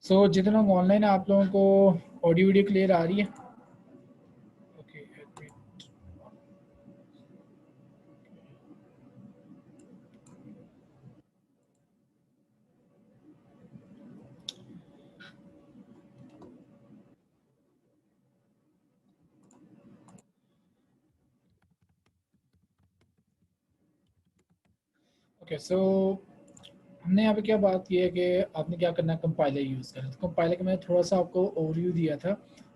जितने लोग ऑनलाइन है आप लोगों को ऑडियो वीडियो क्लियर आ रही है? ओके ओके सो हमने यहाँ पे क्या बात की है कि आपने क्या करना है, कंपाइलर यूज़ करना है। तो कंपाइलर का मैंने थोड़ा सा आपको ओवरव्यू दिया था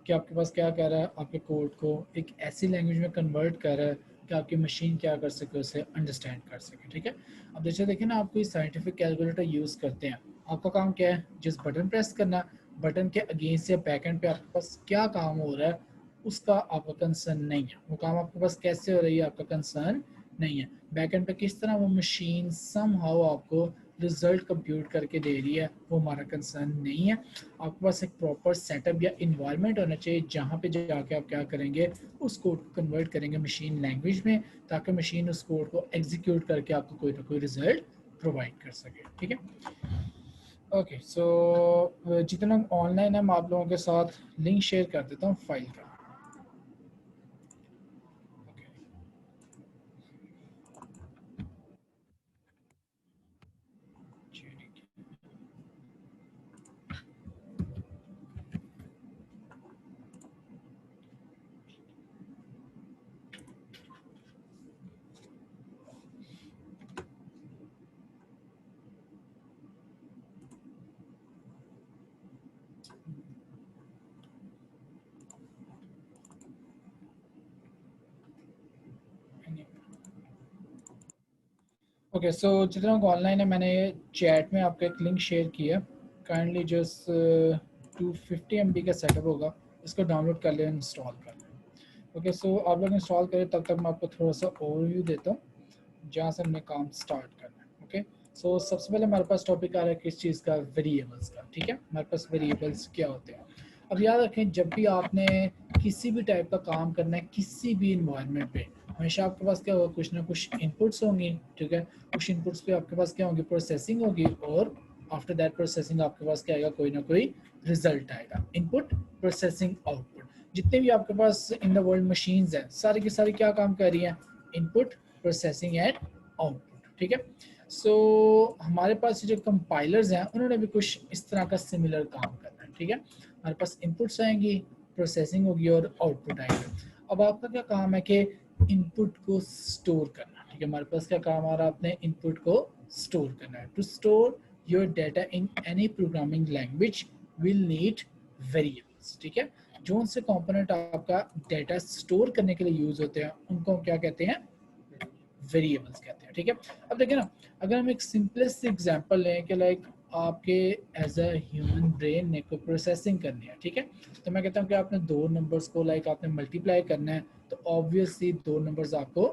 कि आपके पास क्या कह रहा है, आपके कोड को एक ऐसी लैंग्वेज में कन्वर्ट कर रहा है कि आपकी मशीन क्या कर सके, उसे अंडरस्टैंड कर सके। ठीक है, अब जैसे देखिए ना, आप कोई साइंटिफिक कैलकुलेटर यूज़ करते हैं, आपका काम क्या है, जिस बटन प्रेस करना, बटन के अगेंस्ट या बैक एंड पे आपके पास क्या काम हो रहा है उसका आपका कंसर्न नहीं है। वो काम आपके पास कैसे हो रही है आपका कंसर्न नहीं है। बैक एंड पे किस तरह वो मशीन सम हाउ आपको रिजल्ट कंप्यूट करके दे रही है, वो हमारा कंसर्न नहीं है। आपके पास एक प्रॉपर सेटअप या इन्वायरमेंट होना चाहिए जहाँ पे जाके आप क्या करेंगे, उस कोड को कन्वर्ट करेंगे मशीन लैंग्वेज में, ताकि मशीन उस कोड को एग्जीक्यूट करके आपको कोई ना कोई रिजल्ट प्रोवाइड कर सके। ठीक है, ओके सो जितना ऑनलाइन है मैं आप लोगों के साथ लिंक शेयर कर देता हूँ फाइल का। ओके सो जितना ऑनलाइन है मैंने चैट में आपको एक लिंक शेयर किया, काइंडली जस्ट 250 MB का सेटअप होगा, इसको डाउनलोड कर लें, इंस्टॉल कर लें। ओके सो आप लोग इंस्टॉल करें, तब तक मैं आपको थोड़ा सा ओवरव्यू देता हूँ जहाँ से हमने काम स्टार्ट करना है। ओके सो सबसे पहले हमारे पास टॉपिक आ रहा है किस चीज़ का, वेरिएबल्स का। ठीक है, हमारे पास वेरिएबल्स क्या होते हैं। अब याद रखें, जब भी आपने किसी भी टाइप का काम करना है किसी भी इन्वायरमेंट पे, हमेशा आपके पास क्या होगा, कुछ ना कुछ इनपुट्स होंगी। ठीक है, कुछ इनपुट्स पे आपके पास क्या होंगी, प्रोसेसिंग होगी, और आफ्टर दैट प्रोसेसिंग आपके पास क्या आएगा, कोई ना कोई रिजल्ट आएगा। Input, processing, output. जितने भी आपके पास इन द वर्ल्ड मशीन्स हैं, सारी की सारी क्या काम कर रही हैं, इनपुट, प्रोसेसिंग एंड आउटपुट। ठीक है, सो हमारे पास जो कंपाइलर्स हैं उन्होंने भी कुछ इस तरह का सिमिलर काम करना है। ठीक है, हमारे पास इनपुट्स आएंगी, प्रोसेसिंग होगी और आउटपुट आएगा। अब आपका क्या काम है कि इनपुट को स्टोर करना। ठीक है, हमारे पास क्या काम आ रहा है, आपने इनपुट को स्टोर करना है। To store your data in any programming language will need variables. ठीक है, जो से कंपोनेंट आपका डाटा स्टोर करने के लिए यूज होते हैं उनको क्या कहते हैं, वेरिएबल्स कहते हैं। ठीक है, अब देखिए ना, अगर हम एक सिंपलेस्ट एग्जांपल लें कि लाइक आपके एज अ ह्यूमन ब्रेन ने कोई प्रोसेसिंग करनी है। ठीक है, तो मैं कहता हूँ कि आपने दो नंबर्स को लाइक आपने मल्टीप्लाई करना है, तो ऑब्वियसली दो नंबर्स आपको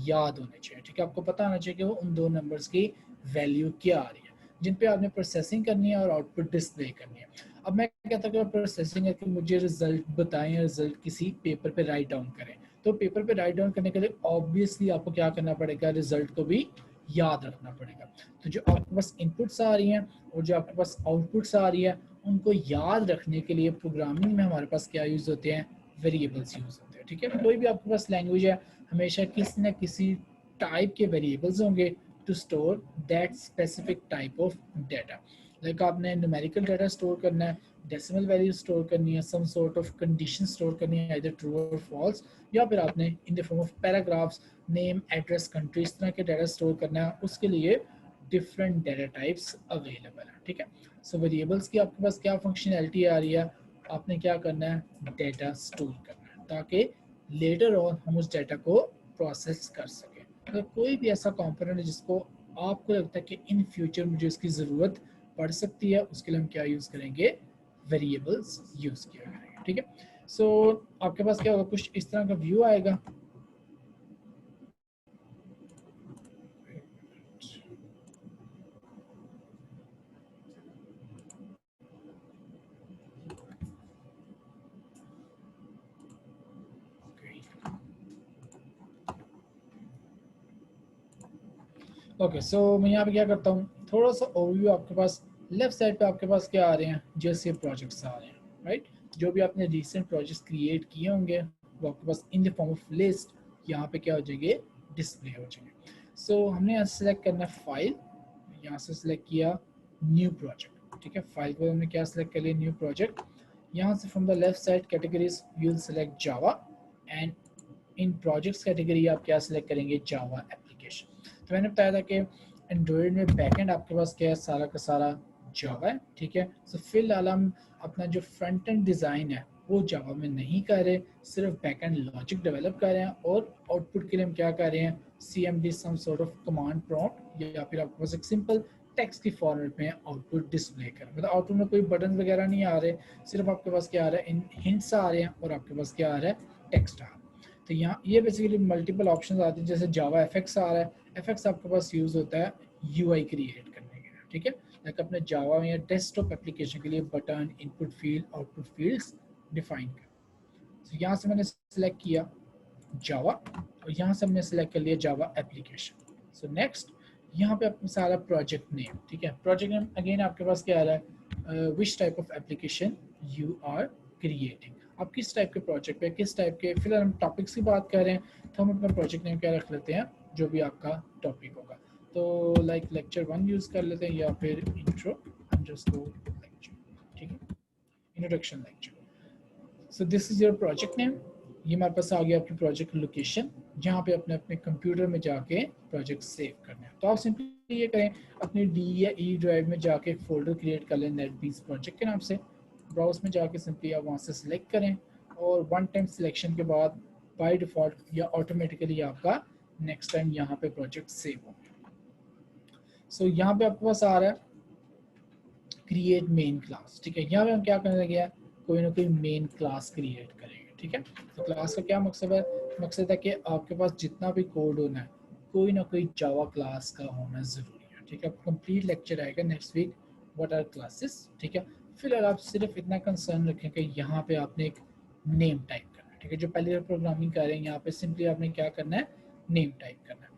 याद होने चाहिए। ठीक है, आपको पता होना चाहिए कि वो उन दो नंबर्स की वैल्यू क्या आ रही है, जिन पे आपने प्रोसेसिंग करनी है और आउटपुट डिस्प्ले करनी है। अब मैं कहता हूँ कि प्रोसेसिंग है कि मुझे रिजल्ट बताएं, रिजल्ट किसी पेपर पे राइट डाउन करें। तो पेपर पे राइट डाउन करने के लिए ऑब्वियसली आपको क्या करना पड़ेगा, रिजल्ट को भी याद रखना पड़ेगा। तो जो आपके पास इनपुट्स आ रही हैं और जो आपके पास आउटपुट्स आ रही है, उनको याद रखने के लिए प्रोग्रामिंग में हमारे पास क्या यूज़ होते हैं, वेरिएबल्स यूज़ होते हैं। ठीक है, कोई भी आपके पास लैंग्वेज है, हमेशा किसी न किसी टाइप के वेरिएबल्स होंगे to store that specific type of data. Like आपने न्यूमेरिकल डाटा स्टोर करना है, डेसिमल वैल्यू स्टोर करनी है, some sort of condition store करनी है, आइदर ट्रू और फॉल्स, या फिर आपने in the form of paragraphs, name, address, country, इस तरह के डाटा स्टोर करना है। उसके लिए डिफरेंट डाटा टाइप्स अवेलेबल है। ठीक है, सो वेरिएबल्स की आपके पास क्या फंक्शनैलिटी आ रही है, आपने क्या करना है, डाटा स्टोर करना है, ताकि लेटर ऑन हम उस डाटा को प्रोसेस कर सकें। अगर कोई भी ऐसा कंपोनेंट है जिसको आपको लगता है कि इन फ्यूचर मुझे इसकी ज़रूरत पड़ सकती है, उसके लिए हम क्या यूज़ करेंगे, वेरिएबल्स यूज़ किया करेंगे। ठीक है, सो आपके पास क्या होगा, कुछ इस तरह का व्यू आएगा। ओके सो मैं यहाँ पे क्या करता हूँ, थोड़ा सा ओवरव्यू आपके पास लेफ्ट साइड पे आपके पास क्या आ रहे हैं, जैसे प्रोजेक्ट्स आ रहे हैं, राइट। जो भी आपने रिसेंट प्रोजेक्ट्स क्रिएट किए होंगे वो आपके पास in the form of list यहाँ पे क्या हो जाएंगे, डिस्प्ले हो जाएंगे। सो हमने यहाँ सेलेक्ट करना है फाइल, यहाँ से सिलेक्ट किया न्यू प्रोजेक्ट, ठीक है। फाइल को हमने क्या सिलेक्ट कर लिया, न्यू प्रोजेक्ट। यहाँ से from the left side categories you will select Java, and in projects category आप क्या सिलेक्ट करेंगे, जावा एप्लीकेशन। तो मैंने बताया था कि एंड्रॉयड में बैकएंड आपके पास क्या है, सारा का सारा जावा है, ठीक है। सो फिलहाल हम अपना जो फ्रंट एंड डिज़ाइन है वो जावा में नहीं कर रहे, सिर्फ बैकएंड लॉजिक डेवलप कर रहे हैं, और आउटपुट के लिए हम क्या कर रहे हैं, CMD some sort of command prompt, या फिर आपके पास एक सिंपल टेक्स्ट की फॉर्मेट में आउटपुट डिस्प्ले कर, मतलब आउटपुट में कोई बटन वगैरह नहीं आ रहे, सिर्फ आपके पास क्या आ रहा है, इन हिंट्स आ रहे हैं, और आपके पास क्या आ रहा है, टेक्स्ट आ रहा है। तो यहाँ ये बेसिकली मल्टीपल ऑप्शन आते हैं, जैसे जावा एफएक्स आ रहा है, एफएक्स आपके पास यूज़ होता है यूआई क्रिएट करने के लिए, ठीक है। लाइक अपने जावा में या डेस्कटॉप एप्लीकेशन के लिए button, input field, output fields define कर। तो यहाँ से मैंने सेलेक्ट किया जावा, और यहाँ से हमने सेलेक्ट कर लिया जावा एप्लीकेशन। सो नेक्स्ट यहाँ पे अपना सारा प्रोजेक्ट नेम, ठीक है। प्रोजेक्ट नेम अगेन आपके पास क्या आ रहा है, which type of application you are creating, आप किस टाइप के प्रोजेक्ट पे, किस टाइप के, फिलहाल हम टॉपिक्स की बात कर रहे हैं तो हम अपना प्रोजेक्ट नेम क्या रख लेते हैं, जो भी आपका टॉपिक होगा। तो लाइक लेक्चर 1 यूज़ कर लेते हैं, या फिर इंट्रो अंडरस्कोर लेक्चर, ठीक है, introduction lecture. So this is your project name. ये हमारे पास आ गया आपकी प्रोजेक्ट लोकेशन, जहाँ पे अपने अपने कंप्यूटर में जाके प्रोजेक्ट सेव करना है। तो आप सिंपली ये करें, अपनी डी या ई ड्राइव में जाके एक फोल्डर क्रिएट कर लें नेटबीन्स प्रोजेक्ट के नाम से, ब्राउज में जाके सिंपली आप वहाँ से सिलेक्ट करें, और वन टाइम सिलेक्शन के बाद बाय डिफ़ॉल्ट या ऑटोमेटिकली आपका नेक्स्ट टाइम यहाँ पे प्रोजेक्ट सेव हो। सो यहाँ पे आपके पास आ रहा है क्रिएट मेन क्लास, ठीक है। यहाँ पे हम क्या करने लगे हैं, कोई ना कोई मेन क्लास क्रिएट करेंगे, ठीक है। तो क्लास का क्या मकसद है, मकसद है कि आपके पास जितना भी कोड होना है कोई ना कोई जावा क्लास का होना ज़रूरी है, ठीक है। कंप्लीट लेक्चर आएगा next week what are classes, ठीक है। फिलहाल आप सिर्फ इतना कंसर्न रखें कि यहाँ पे आपने एक नेम टाइप करना है, ठीक है। जो पहले प्रोग्रामिंग कर रहे हैं यहाँ पे सिंपली आपने क्या करना है, नेम टाइप करना है।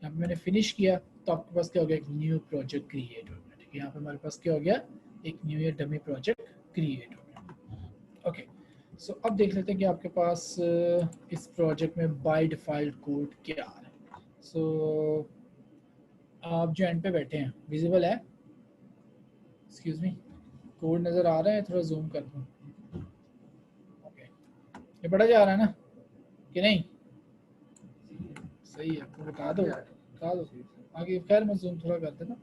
यहाँ पे मैंने फिनिश किया तो आपके पास क्या हो गया, एक न्यू प्रोजेक्ट क्रिएट हो गया, ठीक है। यहाँ पे हमारे पास क्या हो गया, एक new year dummy project create हो गया। ओके, सो अब देख लेते हैं कि आपके पास इस प्रोजेक्ट में बाय डिफ़ॉल्ट कोड क्या आ रहा है। सो आप जो एंड पे बैठे हैं विजिबल है, एक्सक्यूज मी, कोड नज़र आ रहा है, थोड़ा जूम कर दूँ। ओके, ये पढ़ा जा रहा है ना कि नहीं, सही है, आपको बता दो आगे, खैर मैं जूम थोड़ा कर देता।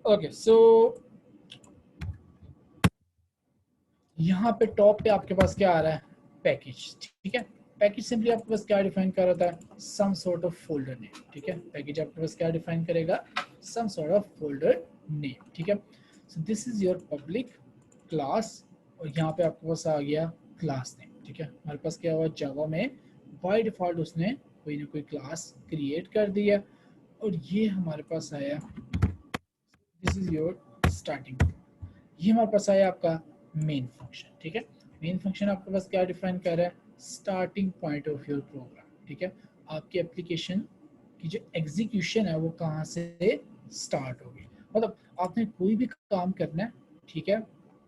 ओके, सो यहाँ पे टॉप पे आपके पास क्या आ रहा है, पैकेज, ठीक है। पैकेज सिंपली आपके पास क्या डिफाइन कर रहा था, some sort of folder name, ठीक है। पैकेज आपके पास क्या डिफाइन करेगा, some sort of folder name, ठीक है। So this is your public class, और यहाँ पे आपके पास आ गया क्लास नेम, ठीक है। हमारे पास क्या हुआ, जावा में बाय डिफॉल्ट उसने कोई ना कोई क्लास क्रिएट कर दिया, और ये हमारे पास आया, दिस इज योर स्टार्टिंग, ये हमारे पास आया आपका मेन फंक्शन, ठीक है। मेन फंक्शन आपके पास क्या डिफाइन कर रहा है, starting point of your program, ठीक है। आपकी एप्लीकेशन की जो एग्जीक्यूशन है वो कहाँ से स्टार्ट होगी, मतलब आपने कोई भी काम करना है, ठीक है,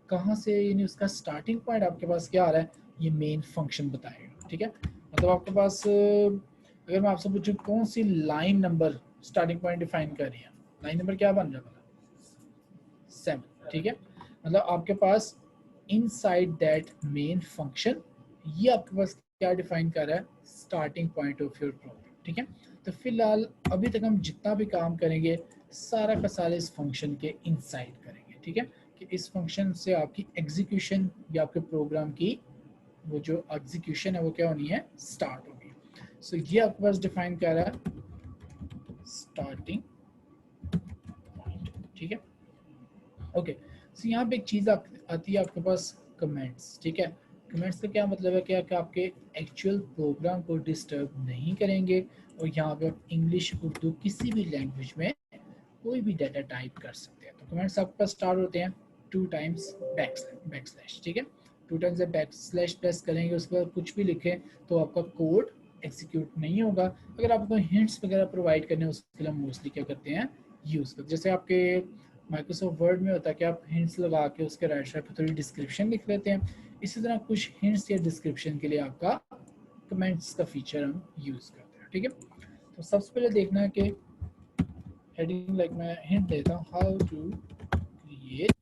कहाँ से, यानी उसका स्टार्टिंग पॉइंट आपके पास क्या आ रहा है, ये मेन फंक्शन बताएगा, ठीक है। मतलब आपके पास अगर मैं आपसे पूछूं कौन सी line number starting point define कर रही है, लाइन नंबर क्या बन रहा है, 7, ठीक है। मतलब आपके पास इनसाइड दैट मेन फंक्शन, ये आपके पास क्या डिफाइन कर रहा है, starting point of your program, ठीक है। तो फिलहाल अभी तक हम जितना भी काम करेंगे सारा का सारा इस फंक्शन के इनसाइड करेंगे, ठीक है, कि इस फंक्शन से आपकी एग्जीक्यूशन या आपके प्रोग्राम की वो जो एग्जीक्यूशन है वो क्या होनी है, स्टार्ट होगी। सो ये आपके पास डिफाइन कर रहा है स्टार्टिंग पॉइंट, ठीक है। ओके, सो यहाँ पे एक चीज़ आती है आपके पास, कमेंट्स, ठीक है। कमेंट्स का क्या मतलब है, क्या कि आपके एक्चुअल प्रोग्राम को डिस्टर्ब नहीं करेंगे, और यहाँ पे आप इंग्लिश उर्दू किसी भी लैंग्वेज में कोई भी डाटा टाइप कर सकते हैं। तो कमेंट्स आपके पास स्टार्ट होते हैं 2 टाइम्स बैक स्लैश, ठीक है। 2 टाइम्स बैक स्लैश प्रेस करेंगे, उसके बाद कुछ भी लिखें तो आपका कोड एग्जीक्यूट नहीं होगा। अगर आपको हिंट्स वगैरह प्रोवाइड करने हैं उसके लिए हम मोस्टली क्या करते हैं, यूज़ करते हैं। जैसे आपके माइक्रोसॉफ्ट वर्ड में होता है कि आप हिंट्स लगा के उसके राइट साइड पर थोड़ी डिस्क्रिप्शन लिख लेते हैं, इसी तरह कुछ हिंट्स या डिस्क्रिप्शन के लिए आपका कमेंट्स का फीचर हम यूज़ करते हैं। ठीक है, तो सबसे पहले देखना है कि हेडिंग लाइक मैं हिंट देता हूँ, हाउ टू क्रिएट।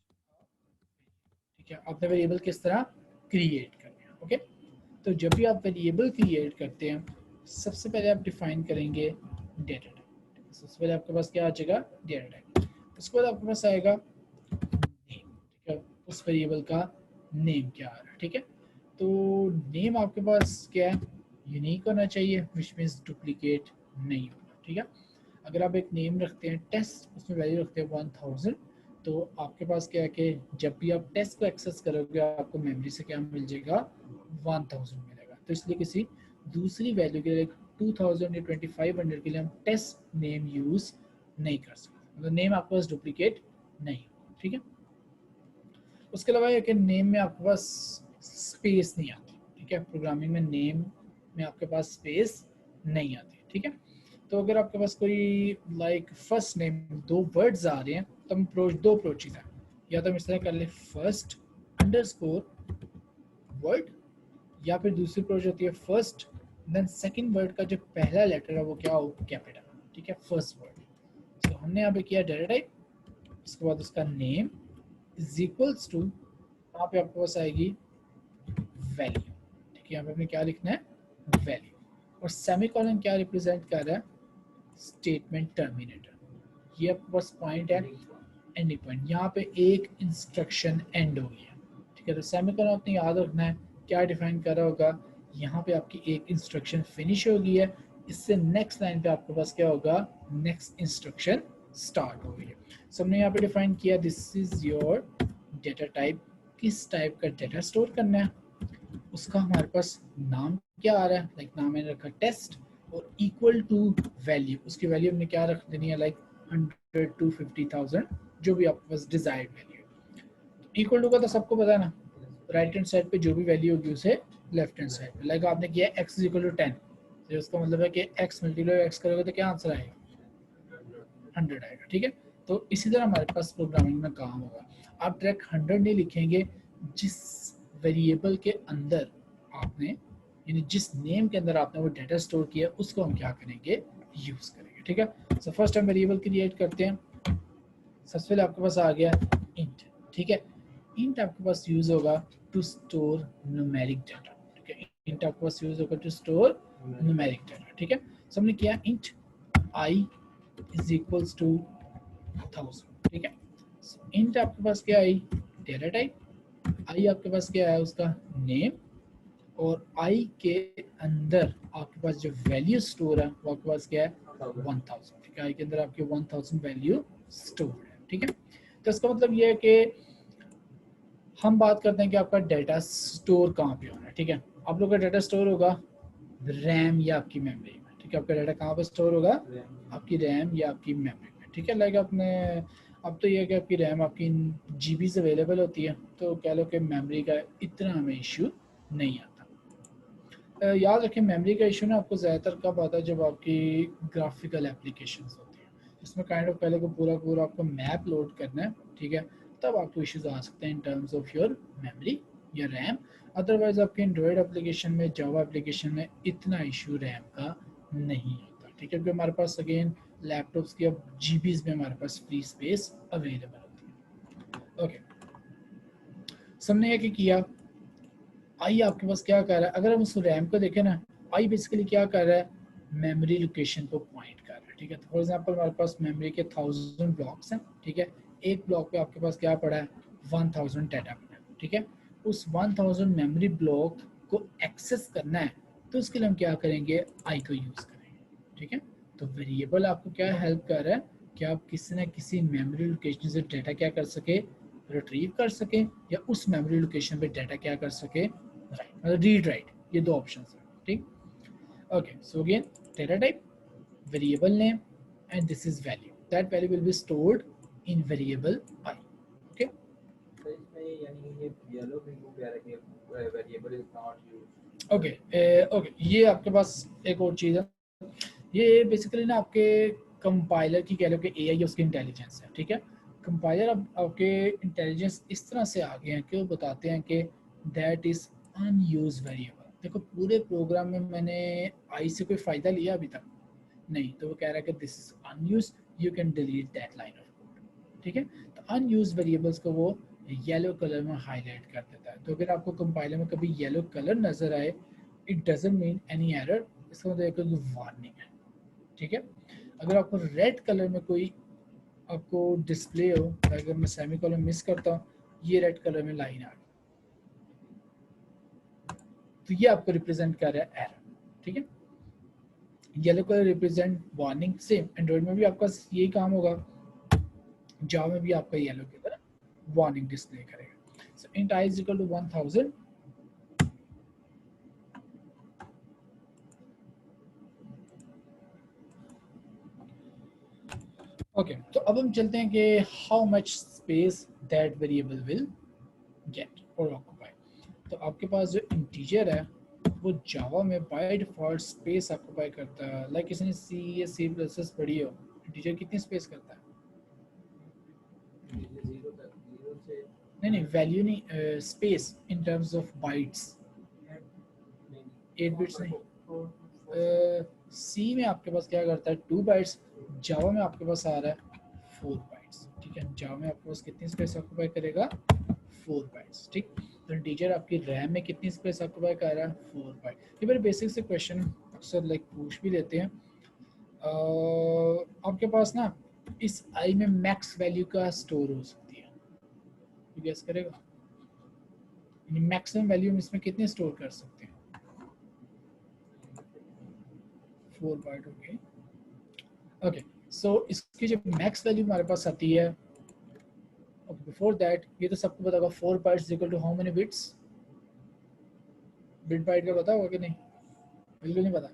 ठीक है, आपने वेरिएबल किस तरह क्रिएट करना है। ओके, तो जब भी आप वेरिएबल क्रिएट करते हैं सबसे पहले आप डिफाइन करेंगे डेटा टाइप। सबसे पहले आपके पास क्या आ जाएगा, डेटा टाइप। उसके बाद आपके पास आएगा नेम। ठीक है, उस वेरिएबल का नेम क्या आ रहा है। ठीक है, तो नेम आपके पास क्या है, यूनिक होना चाहिए, विच मीन्स डुप्लीकेट नहीं होना। ठीक है, अगर आप एक नेम रखते हैं टेस्ट, उसमें वैल्यू रखते हैं 1000, तो आपके पास क्या है कि जब भी आप टेस्ट को एक्सेस करोगे आपको मेमोरी से क्या मिल जाएगा, 1000 मिलेगा। तो इसलिए किसी दूसरी वैल्यू के लिए 2000 या 2500 के लिए हम टेस्ट नेम यूज़ नहीं कर सकते, मतलब नेम आपके पास डुप्लीकेट नहीं। ठीक है, उसके अलावा एक नेम में आपके पास स्पेस नहीं आती। ठीक है, प्रोग्रामिंग में नेम में आपके पास स्पेस नहीं आती। ठीक है, तो अगर आपके पास कोई लाइक फर्स्ट नेम दो वर्ड्स आ रहे हैं तो हम दो अप्रोचेज हैं, या तो हम इस तरह कर ले फर्स्ट अंडरस्कोर वर्ड, या फिर दूसरी अप्रोच होती है फर्स्ट देन सेकंड वर्ड का जो पहला लेटर है वो क्या हो, कैपिटल। ठीक है, फर्स्ट वर्ड। तो हमने यहाँ पे किया डाटा टाइप, उसके बाद उसका नेम इज इक्वल्स टू, यहाँ पे आपके पास आएगी वैल्यू। ठीक है, यहाँ पे हमने क्या लिखना है, वैल्यू। और सेमीकोलन क्या रिप्रेजेंट कर रहा है, स्टेटमेंट टर्मिनेटर। ये आपके पास पॉइंट है, एंडिंग पॉइंट, यहाँ पे एक इंस्ट्रक्शन एंड हो गई है। ठीक है, तो सेमीकोलन आपने याद रखना है क्या डिफाइन कर रहा होगा, यहाँ पे आपकी एक इंस्ट्रक्शन फिनिश हो गई है, इससे नेक्स्ट लाइन पे आपके पास क्या होगा, नेक्स्ट इंस्ट्रक्शन स्टार्ट हो गई है। सो हमने यहाँ पे डिफाइन किया this is your data type, किस टाइप का डेटा स्टोर करना है, उसका हमारे पास नाम क्या आ रहा है, लाइक नाम मैंने रखा टेस्ट, और इक्वल टू वैल्यू, उसकी वैल्यू हमने क्या रख देनी है, लाइक 100 to 50,000, जो भी आपके पास डिजायर्ड वैल्यू है। इक्वल टू का तो सबको पता है ना, राइट हैंड साइड पे जो भी वैल्यू होगी उसे लेफ्ट हैंड साइड पे, लाइक आपने किया x इज इक्वल टू 10, तो उसका मतलब है कि x मल्टीप्लाई x करोगे तो क्या आंसर आएगा, 100 आएगा। ठीक है, तो इसी तरह हमारे पास प्रोग्रामिंग में काम होगा, आप डायरेक्ट 100 नहीं लिखेंगे, जिस वेरिएबल के अंदर आपने, यानी जिस नेम के अंदर आपने वो डाटा स्टोर किया उसको हम क्या करेंगे, यूज करेंगे। ठीक है, सो फर्स्ट हम वेरिएबल क्रिएट करते हैं। सबसे पहले आपके पास आ गया इंट। ठीक है, इंट आपके पास यूज होगा टू स्टोर न्यूमेरिक डाटा। ठीक है, इंट आपके पास यूज होगा टू स्टोर न्यूमेरिक डाटा। ठीक है, सो हमने किया int i is equals to 1000। ठीक है, इंट आपके पास क्या आई, डेटा टाइप, आई आपके पास क्या है, उसका नेम, और आई के अंदर आपके पास जो वैल्यू स्टोर है वो आपके पास क्या है, 1000। ठीक है, आई के अंदर आपके 1000 वैल्यू स्टोर है। ठीक है, तो इसका मतलब ये है कि हम बात करते हैं कि आपका डाटा स्टोर कहाँ पे होना है। ठीक है, आप लोग का डाटा स्टोर होगा रैम या आपकी मेमोरी में। ठीक है, आपका डाटा कहाँ पे स्टोर होगा, आपकी रैम या आपकी मेमोरी में। ठीक है, लाइक आपने, अब तो ये है कि आपकी रैम आपकी जीबी से अवेलेबल होती है, तो कह लो कि मेमोरी का इतना हमें इशू नहीं आता। याद रखें मेमोरी का इशू ना आपको ज़्यादातर कब आता है, जब आपकी ग्राफिकल एप्लीकेशंस होती हैं, जिसमें काइंड ऑफ पहले को पूरा पूरा आपको मैप लोड करना है। ठीक है, तब आपको इश्यूज आ सकते हैं in terms of your memory या रैम। अदरवाइज आपके एंड्रॉयड एप्लीकेशन में, जावा एप्लीकेशन में इतना इशू रैम का नहीं आता। ठीक है, क्योंकि हमारे पास अगेन लैपटॉप्स की अब जीबीज में हमारे पास फ्री स्पेस अवेलेबल होती है। ओके, सबने ये किया, आई आपके पास क्या कर रहा है, अगर हम उस रैम को देखें ना, आई बेसिकली क्या कर रहा है, मेमोरी लोकेशन को पॉइंट कर रहा है। ठीक है, तो फॉर एग्जांपल हमारे पास मेमोरी के 1000 ब्लॉक्स हैं। ठीक है, एक ब्लॉक पे आपके पास क्या पड़ा है, 1000 डाटा पड़ा है। ठीक है, उस 1000 मेमोरी ब्लॉक को एक्सेस करना है, तो उसके लिए हम क्या करेंगे, आई को यूज़ करेंगे। ठीक है, तो वेरिएबल आपको क्या हेल्प कर रहा है कि आप किसी न किसी मेमोरी लोकेशन से डाटा क्या कर सके, रिट्रीव कर सके, या उस मेमोरी लोकेशन पे डाटा क्या कर सके, राइट, मतलब रीड राइट, ये दो ऑप्शन है। ठीक, okay, so again data type, variable name, and this is value, that value will be stored in variable I. Okay, तो इसमें यानी ये येलो भी को कह रहे हैं variable is not used. Okay, okay, ये आपके पास एक और चीज़ है, ये बेसिकली ना आपके कंपाइलर की कह लो कि एआई उसकी इंटेलिजेंस है। ठीक है, कंपाइलर अब आपके इंटेलिजेंस इस तरह से आ गए हैं कि वो बताते हैं कि दैट इज़ अनयूज वेरिएबल। देखो पूरे प्रोग्राम में मैंने आई से कोई फ़ायदा लिया अभी तक नहीं, तो वो कह रहा है कि this is unused, you can delete that line of code. ठीक है, तो अनयूज वेरिएबल्स को वो येलो कलर में हाईलाइट कर देता है। तो अगर आपको कंपाइलर में कभी येलो कलर नजर आए, it doesn't mean any error, इसका मतलब कोई वार्निंग है। ठीक है, अगर आपको रेड कलर में कोई आपको डिस्प्ले हो, अगर मैं सेमी कॉलम मिस करता हूँ, ये रेड कलर में लाइन आ गई, तो ये आपको रिप्रेजेंट कर रहा है एरर। ठीक है, yellow colour represent warning. Same Android में भी आपका यही काम होगा, जावा में भी आपका येलो कलर वार्निंग डिस्प्ले करेगा। So int i is equal to 1000। Okay, तो अब हम चलते हैं कि how much space that variable will get और ऑक्यूपाई। तो आपके पास जो इंटीजर है वो जावा में बाय डिफॉल्ट स्पेस ऑक्यूपाई करता है। लाइक किसी ने सी या सी प्लस एस पढ़ी हो, इंटीजर कितनी स्पेस करता है? जीरो तक, जीरो से नहीं, वैल्यू नहीं, space in terms of bytes. 8 bits नहीं, सी में आपके पास क्या करता है 2 बाइट्स, जावा में आपके पास आ रहा है 4 बाइट्स। ठीक है, जावा में आपके पास कितनी स्पेस ऑक्यूपाई करेगा? 4 बाइट्स। ठीक, तो इंटीजर आपकी रैम में कितनी स्पेस ऑक्यूपाई कर रहा है? 4 बाइट। ये बड़े बेसिक से क्वेश्चन अक्सर लाइक पूछ भी लेते हैं। आपके पास ना इस आई में मैक्स वैल्यू का स्टोर हो सकती है, गेस करेगा? मैक्सिमम वैल्यू हम इसमें कितने स्टोर कर सकते हैं? 4 बाइट। ओके ओके, सो इसकी जो मैक्स वैल्यू हमारे पास आती है, बिफोर दैट ये तो सबको पता होगा 4 bytes equal to how many bits? Bit byte का पता होगा कि नहीं? बिल्कुल नहीं पता।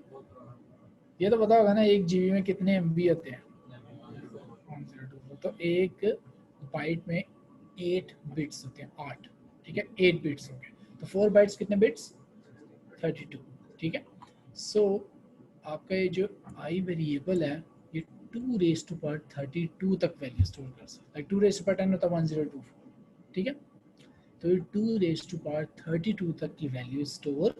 ये तो पता होगा ना, 1 जीबी में कितने एमबी होते हैं? 1024। तो एक बाइट में 8 बिट्स होते हैं, 8। ठीक है, 8 बिट्स हो गए, तो 4 बाइट्स कितने बिट्स? 32। ठीक है, सो आपका ये जो आई वेरिएबल है ये 2 रेज टू पावर 32 तक वैल्यू स्टोर कर सकता है। 2 रेज टू पावर 10 होता है 1024। ठीक है, तो ये 2 रेज टू पावर 32 तक की वैल्यू स्टोर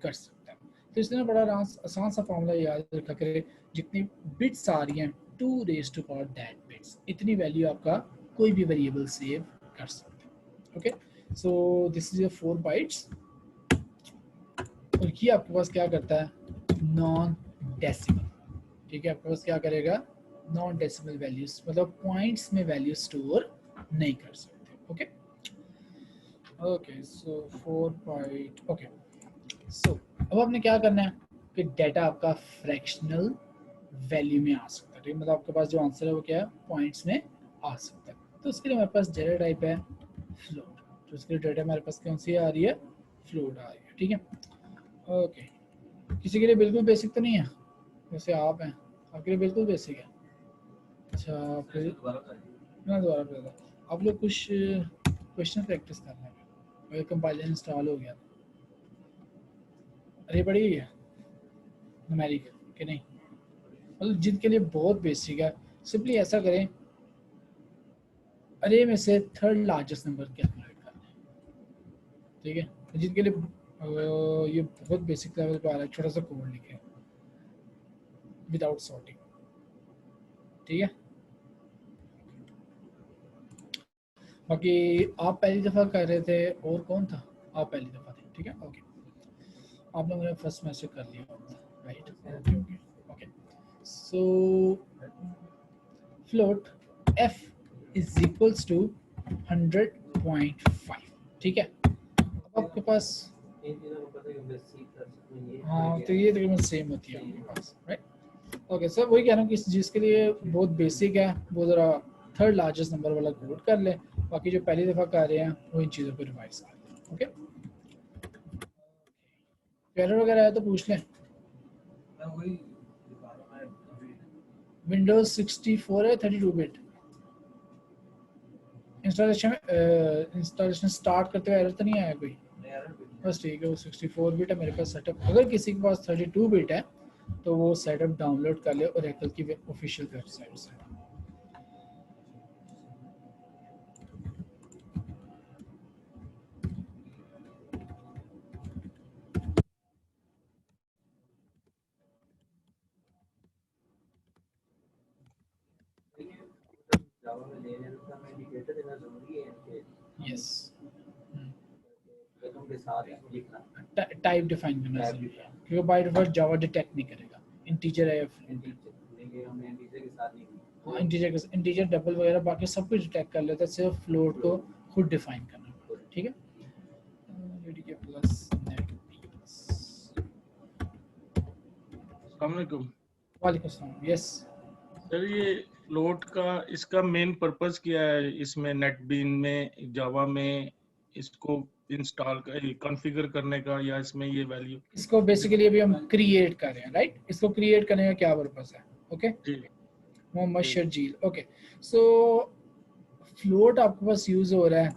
कर सकता है। तो इसलिए बड़ा आसान सा फॉर्मूला याद रखा करें, जितनी बिट्स आ रही हैं 2 raise to power that bits, इतनी वैल्यू आपका कोई भी वेरिएबल सेव कर सकते हैं। Okay, so this is your 4 bytes. और ये आपके पास क्या करता है? Non decimal. ठीक है, आपके पास क्या करेगा? नॉन डेसिमल वैल्यूज, मतलब पॉइंट्स में वैल्यू स्टोर नहीं कर सकते। Okay okay, so 4 byte. Okay, so अब आपने क्या करना है कि डाटा आपका फ्रैक्शनल वैल्यू में आ सकता है। ठीक है, मतलब आपके पास जो आंसर है वो क्या है? पॉइंट्स में आ सकता है। तो उसके लिए हमारे पास डाटा टाइप है फ्लोट। तो उसके लिए डाटा हमारे पास कौन सी आ रही है? फ्लोट आ रही है। ठीक है, ओके। किसी के लिए बिल्कुल बेसिक तो नहीं है? जैसे आप हैं, आपके लिए बिल्कुल बेसिक है। अच्छा, फिर मैं दोबारा बता, आप लोग कुछ क्वेश्चन प्रैक्टिस करना है। अगर कंपाइलर इंस्टॉल हो गया, अरे पड़ी हुई है न्यूमेरिक कि नहीं? मतलब जिनके लिए बहुत बेसिक है, सिंपली ऐसा करें, अरे में से थर्ड लार्जेस्ट नंबर कैलकुलेट करना है। ठीक है, जिनके लिए ये बहुत बेसिक लेवल पे आ रहा है, छोटा सा कोड लिखे विदाउट सॉर्टिंग। ठीक है, बाकी आप पहली दफ़ा कर रहे थे और कौन था? आप पहली दफ़ा थे। ठीक है, ओके, आप लोगों ने फर्स्ट मैसेज कर लिया, right? Okay okay okay, so float f is equals to 100.5। ठीक है, अब आपके पास, इन चीज़ों को पता है कि बेसिक प्लस में ये हाँ तो ये तकरीबन सेम होती है आपके पास, राइट? ओके सर, वही कह रहा हूँ कि जिसके लिए बहुत बेसिक है वो ज़रा थर्ड लार्जेस्ट नंबर वाला कोड कर ले, बाकी जो पहली दफ़ा कर रहे हैं वो इन चीज़ों को रिवाइज कर लें। ओके, एरर वगैरह है तो पूछ लें। मैं वही दिखा रहा हूं, मैं अभी विंडोज 64 है 32 बिट। इंस्टॉलेशन स्टार्ट करते हुए एरर तो नहीं आया कोई? बस ठीक है, वो 64 बिट है मेरे पास सेटअप। अगर किसी के पास 32 बिट है तो वो सेटअप डाउनलोड कर ले और एप्पल की ऑफिशियल वेबसाइट से। जावा में लेने का में इंडिकेटर देना जरूरी है इनके यस, रकम के साथ ही लिखना टाइप डिफाइन करना जरूरी है क्योंकि बाय डिफॉल्ट जावा डिटेक्ट नहीं करेगा इंटीजर है या फ्लोट है। लेकिन हमने इंटीजर के साथ नहीं किया। हाँ, इंटीजर डबल वगैरह बाकी सब कुछ डिटेक्ट कर लेता है, सिर्फ फ्लोट को खुद डिफाइन करना पड़ता है। ठीक है, जेडीके प्लस नेट प्लस। अस्सलाम वालेकुम वालेकुम सलाम। यस सर, ये फ्लोट का इसका मेन पर्पस क्या है इसमें नेटबीन में जावा में इसको इंस्टॉल कॉन्फ़िगर करने का, या इसमें ये वैल्यू? इसको बेसिकली अभी हम क्रिएट कर रहे हैं, राइट? इसको क्रिएट करने का क्या पर्पस है? ओके, जी मोहम्मद जी शर्जील। ओके, सो फ्लोट आपके पास यूज हो रहा है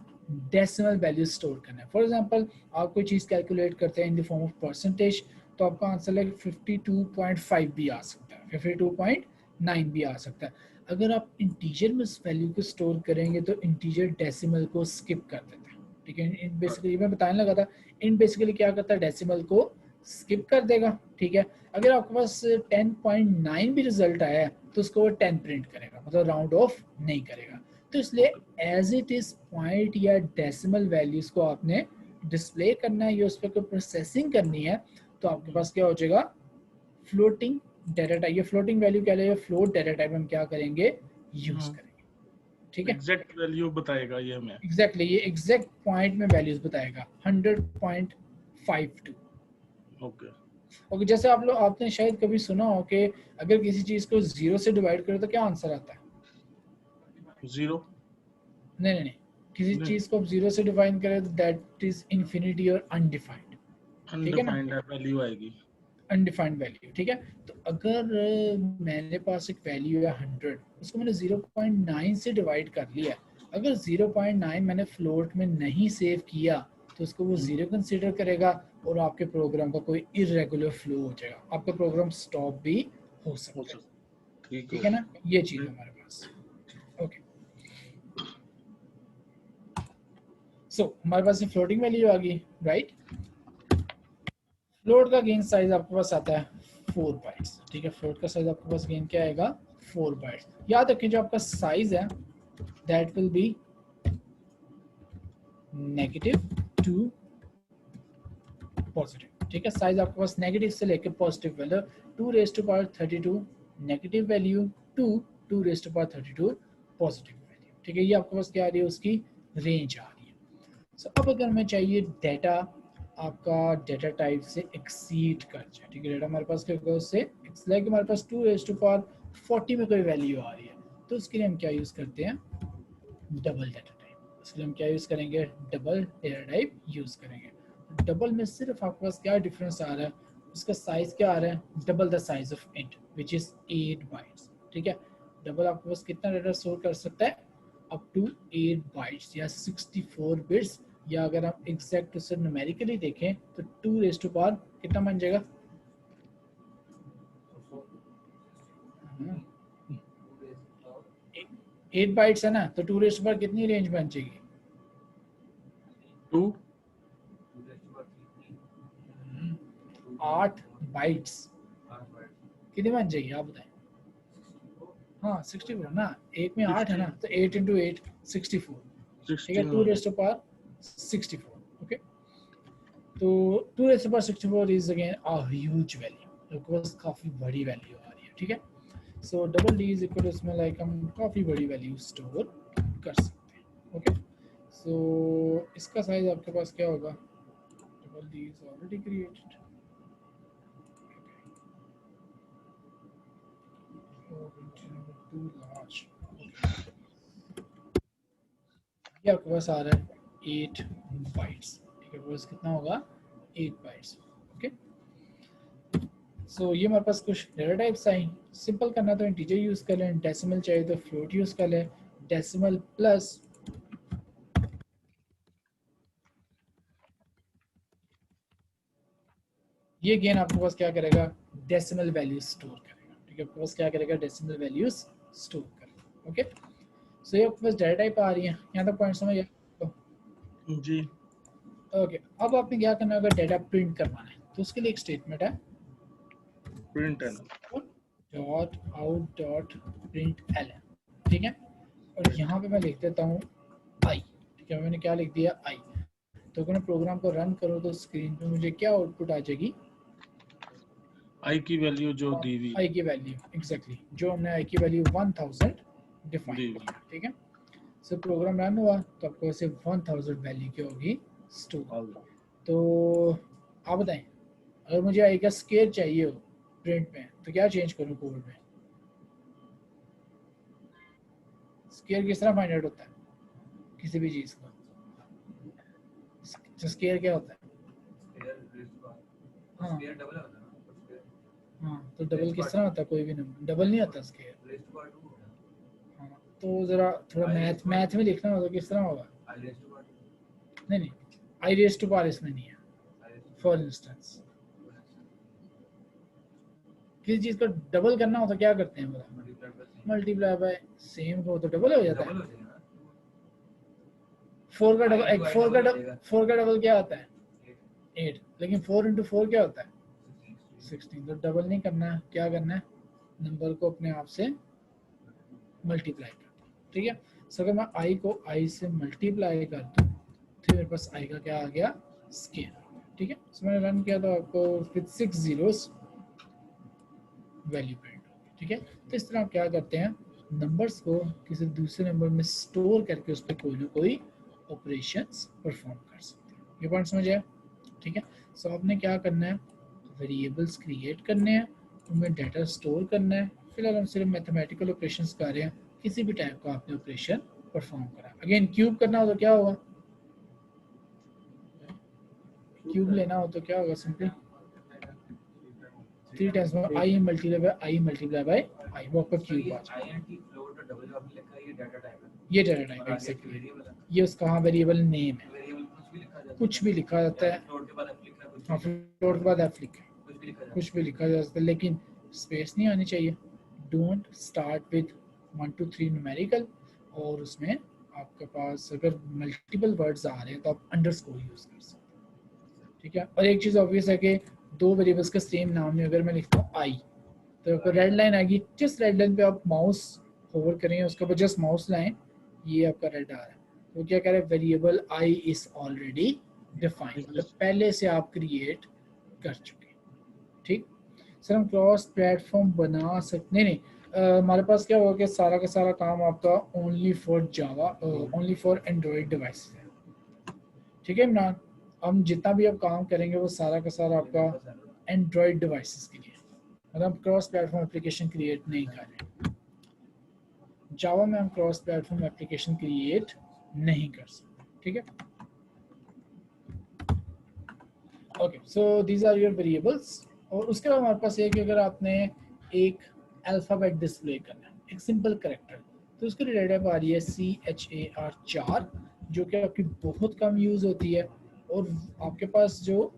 डेसिमल वैल्यू स्टोर करना है। फॉर एग्जांपल आप कोई चीज़ कैलकुलेट करते हैं इन द फॉर्म ऑफ परसेंटेज, तो आपका आंसर लाइक 52.5 भी आ सकता है, 52.9 भी आ सकता है। अगर आप इंटीजर में उस वैल्यू को स्टोर करेंगे तो इंटीजर डेसिमल को स्किप कर देते हैं। ठीक है, इन बेसिकली मैं बताने लगा था, इन बेसिकली क्या करता है, डेसिमल को स्किप कर देगा। ठीक है, अगर आपके पास 10.9 भी रिजल्ट आया है तो उसको वो 10 प्रिंट करेगा, मतलब राउंड ऑफ नहीं करेगा। तो इसलिए एज इट इज पॉइंट या डेसिमल वैल्यूज को आपने डिस्प्ले करना है या उस पर कोई प्रोसेसिंग करनी है, तो आपके पास क्या हो जाएगा, फ्लोटिंग डाटा टाइप। ये फ्लोटिंग वैल्यू क्या है, फ्लोट डाटा टाइप हम क्या करेंगे, यूज करेंगे। ठीक है, एग्जैक्ट वैल्यू बताएगा ये हमें। एग्जैक्टली ये एग्जैक्ट पॉइंट में वैल्यूज बताएगा 100.52। ओके ओके, जैसे आप लोग आपने शायद कभी सुना हो कि अगर किसी चीज को जीरो से डिवाइड करो तो क्या आंसर आता है? 0 नहीं, किसी नहीं, चीज को आप जीरो से डिफाइन करें तो दैट इज इंफिनिटी और अनडिफाइंड। ठीक है ना, अनडिफाइंड वैल्यू आएगी। Undefined value. ठीक है, तो अगर मेरे पास एक वैल्यू है 100, उसको मैंने 0.9 से डिवाइड कर लिया, अगर 0.9 मैंने फ्लोट में नहीं सेव किया तो उसको वो जीरो कंसीडर करेगा और आपके प्रोग्राम का कोई इरेगुलर फ्लो हो जाएगा, आपका प्रोग्राम स्टॉप भी हो हो सकता है। सकता, ठीक ठीक है ना, ये चीज है है। हमारे पास। ओके, सो हमारे पास ये फ्लोटिंग वैल्यू आ गई, राइट? फ्लोट का गेन साइज आपके पास आता है 4 बाइट्स। ठीक है, फ्लोट का साइज आपके पास गेन क्या आएगा, 4 बाइट्स। याद रखें जो आपका साइज है that will be negative to positive. ठीक है, साइज आपके पास नेगेटिव से लेकर positive value 2 raise to power 32 negative value to 2 raise to power 32 positive value. ठीक है, ये आपके पास क्या आ रही है, उसकी रेंज आ रही है। सो अब अगर हमें चाहिए डाटा आपका डाटा टाइप से एक्सीड कर जाए, ठीक है, डाटा हमारे पास क्या होगा, उससे लाइक हमारे पास 2 रेज़ टू पावर 40 में कोई वैल्यू आ रही है, तो उसके लिए हम क्या यूज़ करते हैं, डबल डाटा टाइप। इसके लिए हम क्या यूज़ करेंगे, डबल डाटा टाइप यूज़ करेंगे। डबल में सिर्फ आपके पास क्या डिफरेंस आ रहा है, उसका साइज क्या आ रहा है, double the size of int which is 8 bytes. ठीक है, डबल आपके पास कितना डाटा स्टोर कर सकता है, अप टू 8 बाइट्स या 64 बिट्स, या अगर आप एग्जैक्ट उसे न्यूमेरिकली देखें तो 2 रेज़ टू पावर कितना बन जाएगा, 8 बाइट्स है ना, तो 2 रेज़ टू पावर कितनी रेंज बन जाएगी, 2 8 बाइट्स कितनी बन जाएगी आप बताएं? हाँ 64 ना, एक में 8 है ना, तो 8 इंटू 8 64। ठीक है, 2 रेज़ टू पावर 64। ओके, तो 2 raise to power 64 is again a huge value, आपके पास काफ़ी बड़ी वैल्यू आ रही है। ठीक है, so double D is equal to, इसमें लाइक हम काफ़ी बड़ी वैल्यू स्टोर कर सकते हैं। ओके, सो इसका साइज आपके पास क्या होगा, double D is already created, too large. ये आपके पास आ रहा है 8 बाइट्स। ठीक है, बस कितना होगा, 8 बाइट्स। ओके, सो ये हमारे पास कुछ डेटा टाइप्स आई। सिंपल करना तो इंटीजर यूज कर लें, डेसिमल चाहिए तो फ्लोट यूज कर लें, डेसिमल प्लस ये गेन आपके पास क्या करेगा, डेसिमल वैल्यूज स्टोर करेगा। ठीक है, आपके पास क्या करेगा, डेसिमल वैल्यूज स्टोर करेगा। ओके, सो ये आपके पास डाटा टाइप आ रही है, यहाँ तक पॉइंट समझ आया? जी ओके, अब आपने क्या करना होगा, डाटा प्रिंट करवाना है, तो उसके लिए एक स्टेटमेंट है प्रिंट है ना। Dot out dot print L. ठीक है, और यहाँ पे मैं लिख देता हूँ आई। ठीक है, मैंने क्या लिख दिया, आई। तो अगर मैं प्रोग्राम को रन करूँ तो स्क्रीन पे मुझे क्या आउटपुट आ जाएगी, आई की वैल्यू जो दी हुई आई की वैल्यू एग्जैक्टली जो हमने आई की वैल्यू 1000 डिफाइन दी किया। ठीक है, सो प्रोग्राम रन हुआ तो आपको सिर्फ 1000 वैल्यू की होगी स्टोर। हुई। तो आप बताएं, अगर मुझे आई का स्केयर चाहिए हो प्रिंट में तो क्या चेंज करूँ कोड में? स्केयर किस तरह फाइंड आउट होता है किसी भी चीज़ का? स्केयर क्या होता है? हाँ स्क्वायर डबल होता है ना, स्क्वायर हाँ, तो डबल किस तरह होता है? कोई भी नंबर डबल नहीं आता स्केयर। रेस्ट टू पावर 2 होगा, हाँ, तो ज़रा थोड़ा मैथ में लिखना होगा किस तरह होगा? आई रेस्ट टू पावर नहीं नहीं, आई रेज टू पावर इसमें नहीं है। 2 आई रेस्ट फॉर इंस्टेंस किसी चीज़ को डबल करना हो तो क्या करते हैं बोला? Multiply by multiply by same को तो डबल हो जाता डबल है। हो जाएगा ना, फोर का डबल, I एक into I फोर का double हो डबल, जाएगा। फोर का डबल क्या होता है? 8 8। लेकिन 4 इंटू 4 क्या होता है? 16 16। तो डबल नहीं करना है, क्या करना है, नंबर को अपने आप से मल्टीप्लाई कर दो। ठीक है, सो अगर मैं आई को आई से मल्टीप्लाई कर दूँ तो मेरे पास आई का क्या आ गया, स्केयर। ठीक है, सो मैंने रन किया तो आपको विद 6 zeros वैल्यू प्रिंट होगी। ठीक है, तो इस तरह आप क्या करते हैं, नंबर्स को किसी दूसरे नंबर में स्टोर करके उस पर कोई ना कोई ऑपरेशंस परफॉर्म कर सकते हैं। ये पॉइंट समझ आया? ठीक है, सो आपने क्या करना है, वेरिएबल्स क्रिएट करने हैं, उनमें डाटा स्टोर करना है। फिलहाल हम सिर्फ मैथमेटिकल ऑपरेशंस कर रहे हैं, किसी भी टाइप का आपने ऑपरेशन परफॉर्म करा। अगेन क्यूब करना हो तो क्या होगा, क्यूब लेना हो तो क्या होगा, simply 3 times i multiply by i, वो आपका क्यूब आ जाएगा। INT फ्लोट और डबल आपने लिखा है, ये डाटा टाइप है, ये डाटा टाइप और है आगे एग्जैक्टली, वेरिएबल है, ये उसका हाँ वेरिएबल नेम है। वेरिएबल कुछ भी लिखा जा सकता है, कुछ भी लिखा जाता है, फ्लोट के बाद f लिखा है, कुछ हाँ भी फ्लोट के बाद एफ लिखा है, कुछ भी लिखा जा कुछ भी लिखा जा सकता है, लेकिन स्पेस नहीं आनी चाहिए। डोंट स्टार्ट विद 1 2 3 न्यूमेरिकल, और उसमें आपके पास अगर मल्टीपल वर्ड्स आ रहे हैं तो आप अंडरस्कोर यूज कर सकते हैं। ठीक है, और एक चीज़ ऑब्वियस है कि दो वेरिएबल्स का सेम नाम में अगर मैं लिखता हूँ आई तो आपको रेड लाइन आएगी, जिस रेड लाइन पे आप माउस होवर करेंगे उसके ऊपर जस्ट माउस लाएं, ये आपका रेड आ रहा है, तो क्या कह रहे हैं, variable I is already defined, मतलब पहले से आप क्रिएट कर चुके। ठीक, सर हम क्रॉस प्लेटफॉर्म बना सकते नहीं नहीं, हमारे पास क्या होगा कि सारा का सारा काम आपका only for Java, only for Android device है। ठीक है इमरान, हम जितना भी अब काम करेंगे वो सारा का सारा आपका एंड्रॉयड डिवाइसेस के लिए, मतलब क्रॉस प्लेटफॉर्म एप्लीकेशन क्रिएट नहीं कर रहे। जावा में हम क्रॉस प्लेटफॉर्म एप्लीकेशन क्रिएट नहीं कर सकते। ठीक है, okay, so these are your variables. और उसके बाद हमारे पास है कि अगर आपने एक अल्फ़ाबेट डिस्प्ले करना है, एक सिंपल करेक्टर, तो उसके लिए डेटा टाइप आ रही है CHAR4, जो कि आपकी बहुत कम यूज़ होती है। और आपके पास जो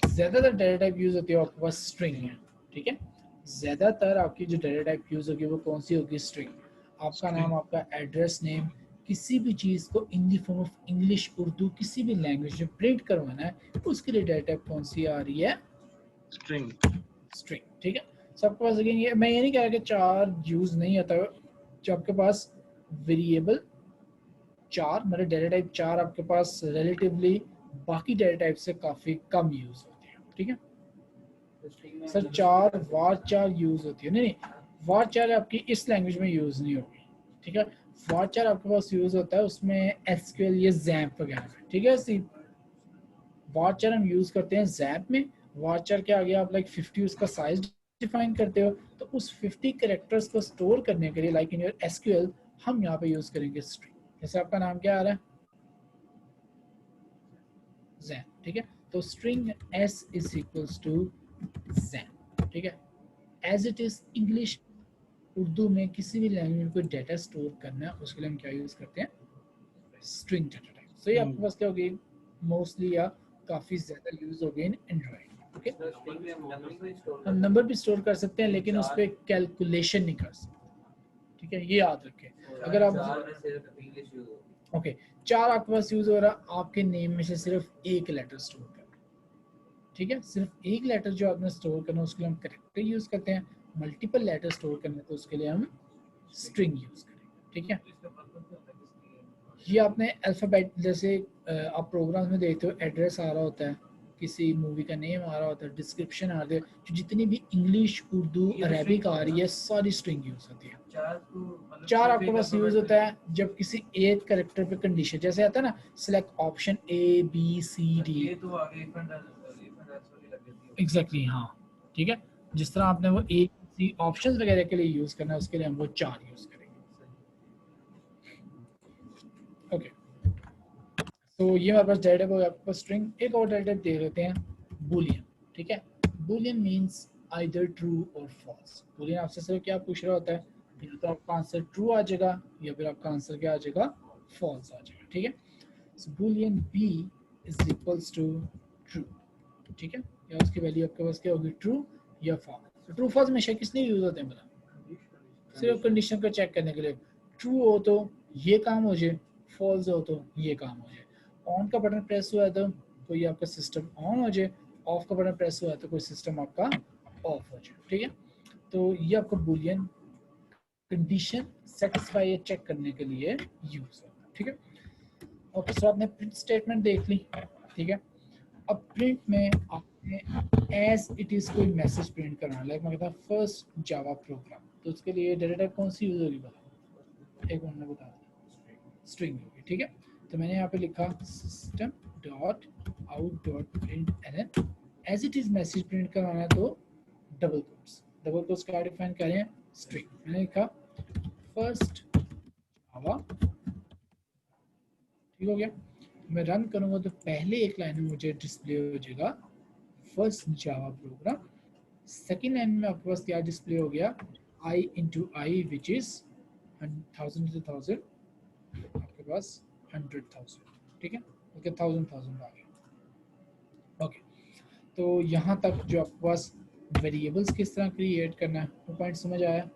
ज़्यादातर डेटा टाइप यूज़ होती है आपके पास स्ट्रिंग है। ठीक है, ज़्यादातर आपकी जो डेटा टाइप यूज़ होगी वो कौन सी होगी, स्ट्रिंग। आपका नाम, आपका एड्रेस नेम, किसी भी चीज़ को इन the form of English, Urdu, किसी भी लैंग्वेज में प्रिंट करवाना है उसके लिए डेटा टाइप कौन सी आ रही है, स्ट्रिंग। स्ट्रिंग। ठीक है, so आपके पास अगेन ये मैं ये नहीं कह रहा कि चार यूज़ नहीं आता, जो आपके पास वेरिएबल चार मतलब डेटा टाइप चार आपके पास रिलेटिवली बाकी डेटा टाइप से काफ़ी कम यूज़ होते हैं। ठीक है सर, चार वार चार यूज़ होती है, नहीं वार चार आपकी इस लैंग्वेज में यूज़ नहीं होगी। ठीक है, वार चार आपके पास यूज़ होता है उसमें एसक्यूएल या जैम्प वगैरह में। ठीक है, ऐसी वार चार हम यूज़ करते हैं जैम्प में। वार चार के आगे आप लाइक 50 उसका साइज डिफाइन करते हो, तो उस 50 कैरेक्टर्स को स्टोर करने के लिए लाइक इन योर एसक्यूएल हम यहाँ पे यूज़ करेंगे स्ट्रिंग। जैसे आपका नाम क्या आ रहा है, जैन। ठीक है, तो string s is equals to Jain. ठीक है, as it is English Urdu में किसी भी लैंग्वेज में कोई डाटा स्टोर करना है उसके लिए हम क्या यूज़ करते हैं, स्ट्रिंग डाटा टाइप। सो ये आपके पास क्या होगी, मोस्टली या काफ़ी ज़्यादा यूज़ हो गई इन एंड्रॉइड। ओके, हम नंबर भी स्टोर कर सकते हैं लेकिन उस पर कैलकुलेशन नहीं कर सकते। ठीक है, ये याद रखें। अगर आप ओके चार आपके पास यूज़ हो रहा, आपके नेम में से सिर्फ एक लेटर स्टोर करना। ठीक है, सिर्फ एक लेटर जो आपने स्टोर करना उसके लिए हम करेक्टर यूज़ करते हैं, मल्टीपल लेटर स्टोर करना तो उसके लिए हम स्ट्रिंग यूज़ करेंगे। ठीक है। इसका पर्पस क्या होता है किसकी? ये आपने अल्फ़ाबेट जैसे आप प्रोग्राम्स में देखते हो एड्रेस आ रहा होता है, किसी मूवी का नेम आ रहा होता है, डिस्क्रिप्शन आ रही है, जो जितनी भी इंग्लिश, उर्दू, ये तो अरेबिक string आ होता रही है। है सारी स्ट्रिंग यूज़ होती है। चार तो मतलब चार सिर्फ आपके एक पास यूज़ अल्फाबेट होता है जब किसी एक करेक्टर पे कंडीशन, जैसे आता है ना select option A B C D, ये तो आगे इफ एंड एल्स वाली लग जाती है। एग्जैक्टली हाँ, ठीक है। जिस तरह आपने वो ए सी ऑप्शन वगैरह के लिए यूज़ करना है, उसके लिए हम वो चार यूज़ करेंगे। ओके, तो ये हमारे पास डेटा टाइप आपके पास स्ट्रिंग। एक और डेटा टाइप देख लेते हैं, बूलियन। ठीक है, बूलियन मींस आइदर ट्रू और फॉल्स। बूलियन आपसे सिर्फ क्या पूछ रहा होता है, या तो आपका आंसर ट्रू आ जाएगा या फिर आपका आंसर क्या आ जाएगा, फॉल्स आ जाएगा। ठीक है, so boolean b is equals to true. ठीक है, या उसकी वैल्यू आपके पास क्या होगी, ट्रू या फॉल्स। ट्रू फॉल्स हमेशा किस लिए यूज होते हैं मतलब, सिर्फ कंडीशन को चेक करने के लिए। ट्रू हो तो ये काम हो जाए, फॉल्स हो तो ये काम हो जाए। ऑन का बटन प्रेस हुआ है तो कोई आपका सिस्टम ऑन हो जाए, ऑफ का बटन प्रेस हुआ है तो कोई सिस्टम आपका ऑफ हो जाए। ठीक है, तो ये आपका बूलियन कंडीशन सेटिस्फाई या चेक करने के लिए यूज होता है। ठीक है, ओके, सो आपने प्रिंट स्टेटमेंट देख ली। ठीक है, अब प्रिंट में आपने एज इट इज कोई मैसेज प्रिंट करना है, लाइक मैं कहता हूँ फर्स्ट जावा प्रोग्राम, तो उसके लिए डेटा टाइप कौन सी यूज होगी बताओ, एक मिनट में बता दो, स्ट्रिंग होगी। ठीक है, तो मैंने यहाँ पे लिखा system dot out dot print n, as it is message print करवाना है तो डबल कोट्स, डबल कोट्स क्या डिफाइन करें, स्ट्रिंग। मैंने लिखा फर्स्ट जावा, ठीक हो गया। मैं रन करूंगा तो पहले एक लाइन में मुझे डिस्प्ले हो जाएगा first Java program. Second line में आपके पास क्या डिस्प्ले हो गया, i into i which is 1000 to 1000, आपके पास 100,000। ठीक है, ओके, 1000 आ गया। ओके, तो यहाँ तक जो आपके पास वेरिएबल्स किस तरह क्रिएट करना है वो पॉइंट समझ आया।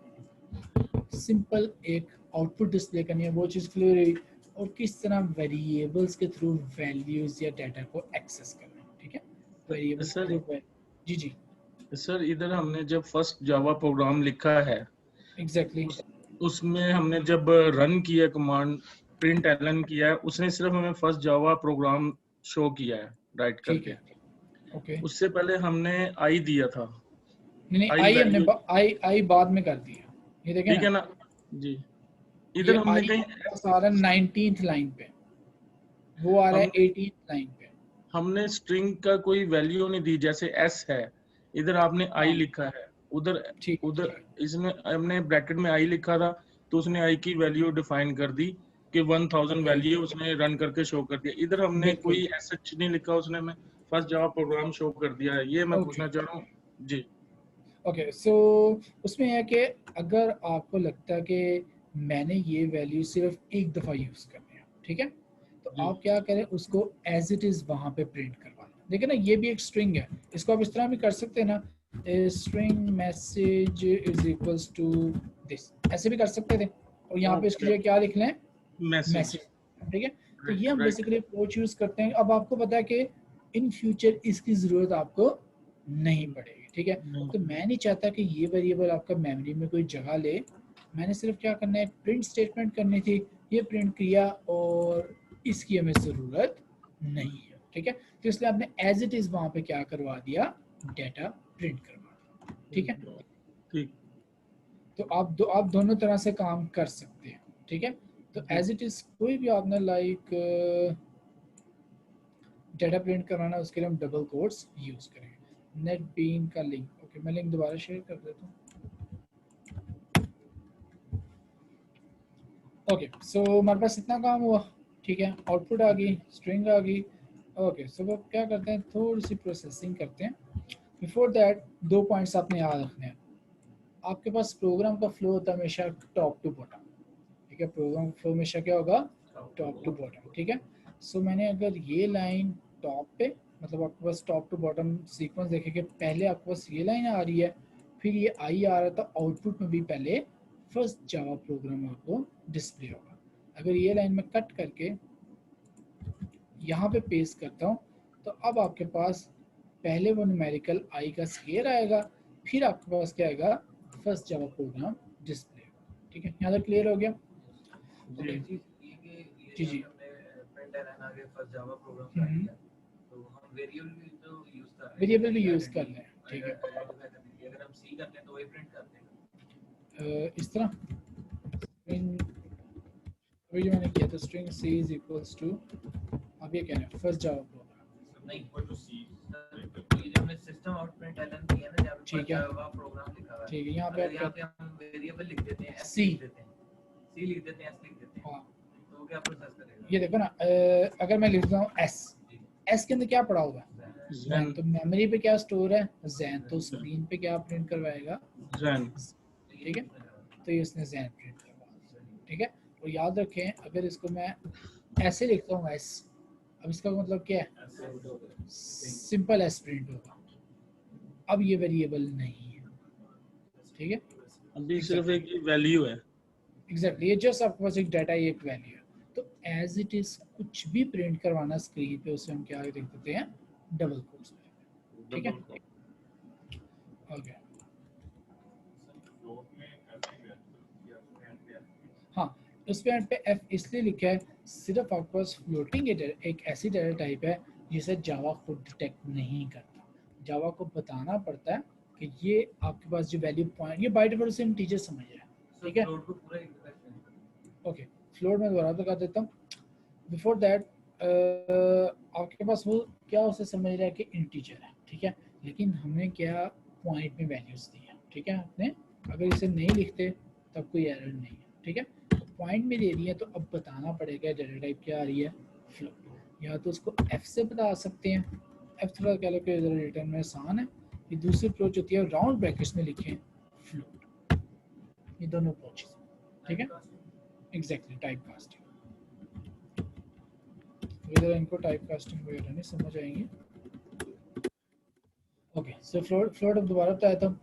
सिंपल एक आउटपुट डिस्प्ले करनी है, वो चीज़ क्लियर हुई। और किस तरह वेरिएबल्स के थ्रू वैल्यूज या डाटा को एक्सेस करना है। ठीक है, वेरिएबल्स के सर थ्रू, जी जी सर इधर हमने जब फर्स्ट जावा प्रोग्राम लिखा है, एग्जैक्टली उसमें हमने जब रन किया कमांड प्रिंट एलन किया है, उसने सिर्फ हमें फर्स्ट जावा प्रोग्राम शो किया है राइट ठीक करके। है। ओके, उससे पहले हमने आई दिया था, नहीं नहीं, आई आई हमने वैल्यू, आई बाद में कर दिया, ये देखें ठीक ना, है ना जी। ये इधर हमने आई कहीं आ रहा है 19th लाइन पे, वो आ रहा है हमने 18th लाइन पे। हमने स्ट्रिंग का कोई वैल्यू नहीं दी, जैसे एस है, इधर आपने आई हाँ, लिखा है, उधर ठीक है ठीक उधर है, इसमें हमने ब्रैकेट में आई लिखा था, तो उसने आई की वैल्यू डिफाइन कर दी कि 1000 ओके, वैल्यू उसने रन करके शो कर दिया। इधर हमने बिल्कुल, कोई ऐसा नहीं लिखा, उसने हमें फर्स्ट जावा प्रोग्राम शो कर दिया है, ये मैं ओके पूछना चाह रहा हूँ जी। ओके। सो उसमें यह है कि अगर आपको लगता है कि मैंने ये वैल्यू सिर्फ एक दफ़ा यूज़ करनी है, ठीक है, तो जी आप क्या करें, उसको एज इट इज़ वहाँ पे प्रिंट करवा लें। देखिए ना, ये भी एक स्ट्रिंग है, इसको आप इस तरह भी कर सकते हैं ना, string message is equals to this, ऐसे भी कर सकते थे। और यहाँ पे इसके ओके, लिए क्या लिख लें, मैसेज, मैसेज। ठीक है, तो राइट ये हम राइट, बेसिकली अप्रोच यूज़ करते हैं। अब आपको पता है कि इन फ्यूचर इसकी ज़रूरत आपको नहीं पड़ेगी। ठीक है, तो मैं नहीं चाहता कि ये वेरिएबल आपका मेमोरी में कोई जगह ले, मैंने सिर्फ क्या करना है, प्रिंट स्टेटमेंट करनी थी, ये प्रिंट किया और इसकी हमें ज़रूरत नहीं है। ठीक है, तो इसलिए आपने एज इट इज़ वहाँ पे क्या करवा दिया, डाटा प्रिंट करवा दिया। ठीक है, ठीक तो आप दोनों तरह से काम कर सकते हैं। ठीक है, तो जी। एज इट इज़ कोई भी आपने लाइक डाटा प्रिंट कराना है, उसके लिए हम डबल कोट्स यूज़ करेंगे। नेट बीन का लिंक, ओके, मैं लिंक दोबारा शेयर कर देता हूँ। ओके, सो हमारे पास इतना काम हुआ। ठीक है, आउटपुट आ गई, स्ट्रिंग आ गई। ओके, सो अब क्या करते हैं, थोड़ी सी प्रोसेसिंग करते हैं। बिफोर दैट दो पॉइंट्स आपने याद रखने हैं। आपके पास प्रोग्राम का फ्लो होता है हमेशा टॉप टू बॉटम। ठीक है, प्रोग्राम फ्लो हमेशा क्या होगा, टॉप टू बॉटम। ठीक है, सो मैंने अगर ये लाइन टॉप पे, मतलब आपके पास टॉप टू बॉटम सीक्वेंस देखे कि पहले आपके पास ये लाइन आ रही है, फिर ये आई आ रहा था, आउटपुट में भी पहले फर्स्ट जावा प्रोग्राम आपको डिस्प्ले होगा। अगर ये लाइन में कट करके यहाँ पे पेस्ट करता हूँ, तो अब आपके पास पहले वो न्यूमेरिकल आई का स्केयर आएगा, फिर आपके पास क्या आएगा, फर्स्ट जावा प्रोग्राम डिस्प्ले। ठीक है, यहाँ तक क्लियर हो गया। तो एक चीज ये कि ये जी, जी। हमने प्रिंट एलन आगे फर्स्ट जावा प्रोग्राम कर दिया, तो हम वेरिएबल भी तो यूज कर रहे हैं, वेरिएबल भी यूज कर लें, ठीक है। आइडेंटिफाई करने के लिए अगर हम सी करते हैं तो वही प्रिंट करते हैं। इस तरह स्ट्रिंग अभी जो मैंने किया था string c is equals to, अब ये क्या है फर्स्ट जावा प्रोग्राम, नहीं इक्वल टू सी, तो ये जो हमने सिस्टम आउट प्रिंट एलन दिया ना, जहाँ पे ठीक है। जावा प्रोग्राम लिखा हुआ है, ठीक है, यहाँ अगर यहाँ पे पे हम वेरिएबल लिख देते हैं, C। लिख देते हैं, सी लिख देते हैं, एस लिख देते हैं, हाँ तो वो क्या प्रोसेस करेगा? ये देखो ना, अगर मैं लिखता हूँ s के अंदर क्या पड़ा हुआ है जैन तो मेमोरी पे क्या स्टोर है जैन, तो स्क्रीन पे क्या प्रिंट करवाएगा जैन ठीक है, तो ये उसने जैन प्रिंट करवा, ठीक है। और याद रखें अगर इसको मैं ऐसे लिखता हूँ s, अब इसका मतलब क्या है सिंपल एस प्रिंट होगा, अब ये वेरिएबल नहीं है, ठीक है। अभी सिर्फ एक वैल्यू है। एग्जैक्टली ये जस्ट आपके पास एक डाटा, एक वैल्यू है, तो एज इट इज कुछ भी प्रिंट करवाना स्क्रीन पे उसे हम क्या लिख देते हैं डबल कोट्स में, ठीक है। ओके हाँ, उस पे एंड पे एफ इसलिए लिखा है सिर्फ आपके पास फ्लोटिंग एक ऐसी डाटा टाइप है जिसे जावा खुद डिटेक्ट नहीं करता, जावा को बताना पड़ता है कि ये आपके पास जो वैल्यू पॉइंट, ये बाय डिफॉल्ट से इंटीजर समझ रहा है, ठीक है। फ्लोट को पूरा इंटरफेस ओके फ्लोट में दोबारा बता देता हूँ, बिफोर दैट आपके पास वो क्या उसे समझ रहा है कि इंटीजर है, ठीक है, लेकिन हमने क्या पॉइंट में वैल्यूज दी है, ठीक है। आपने अगर इसे नहीं लिखते तब कोई एरर नहीं है, ठीक है। पॉइंट में दे रही है तो अब बताना पड़ेगा डाटा टाइप क्या आ रही है फ्लोट, या तो उसको एफ से बता सकते हैं, एफ थोड़ा कह लो कि रिटर्न में आसान है, ये दूसरी अप्रोच होती है राउंड ब्रैकेट्स में लिखें फ्लोट, ये दोनों अप्रोचेस, ठीक है। एग्जैक्टली टाइप कास्टिंग, इधर इनको टाइप कास्टिंग वगैरह नहीं समझ आएंगे। ओके सो फ्लोट अब दोबारा बताया था,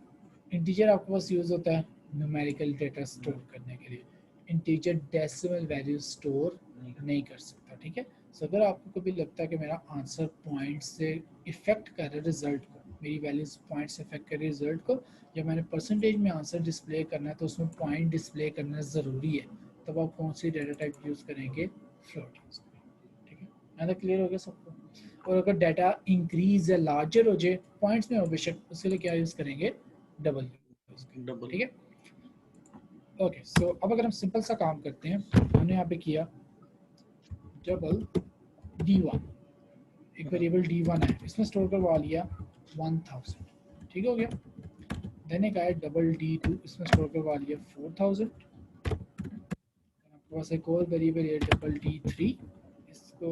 इंटीजर आपके पास यूज होता है न्यूमेरिकल डेटा स्टोर करने के लिए, इंटीजर डेसिमल वैल्यू स्टोर नहीं कर सकता, ठीक है। सो अगर आपको कभी लगता है कि मेरा आंसर पॉइंट से इफेक्ट कर रहा है रिजल्ट को, मेरी वैल्यूज पॉइंट से इफेक्ट कर रही है रिजल्ट को, या मैंने परसेंटेज में आंसर डिस्प्ले करना है तो उसमें पॉइंट डिस्प्ले करना ज़रूरी है, तब आप कौन सी डेटा टाइप यूज़ करेंगे फ्लोट यूज़ करेंगे, ठीक है। यहाँ तक क्लियर हो गया सबको। और अगर डाटा इंक्रीज या लार्जर हो जाए पॉइंट्स में हो बेशक, उसके लिए क्या यूज़ करेंगे डबल यूज़ करेंगे, डबल ठीक है। ओके सो अब अगर हम सिंपल सा काम करते हैं, हमने यहाँ पे किया डबल d1, एक वेरिएबल d1 है, इसमें स्टोर करवा लिया 1000, ठीक हो गया। देन एक आया डबल d2, इसमें स्टोर करवा लिया 4000, आपके पास एक और वेरिएबल है डबल d3, इसको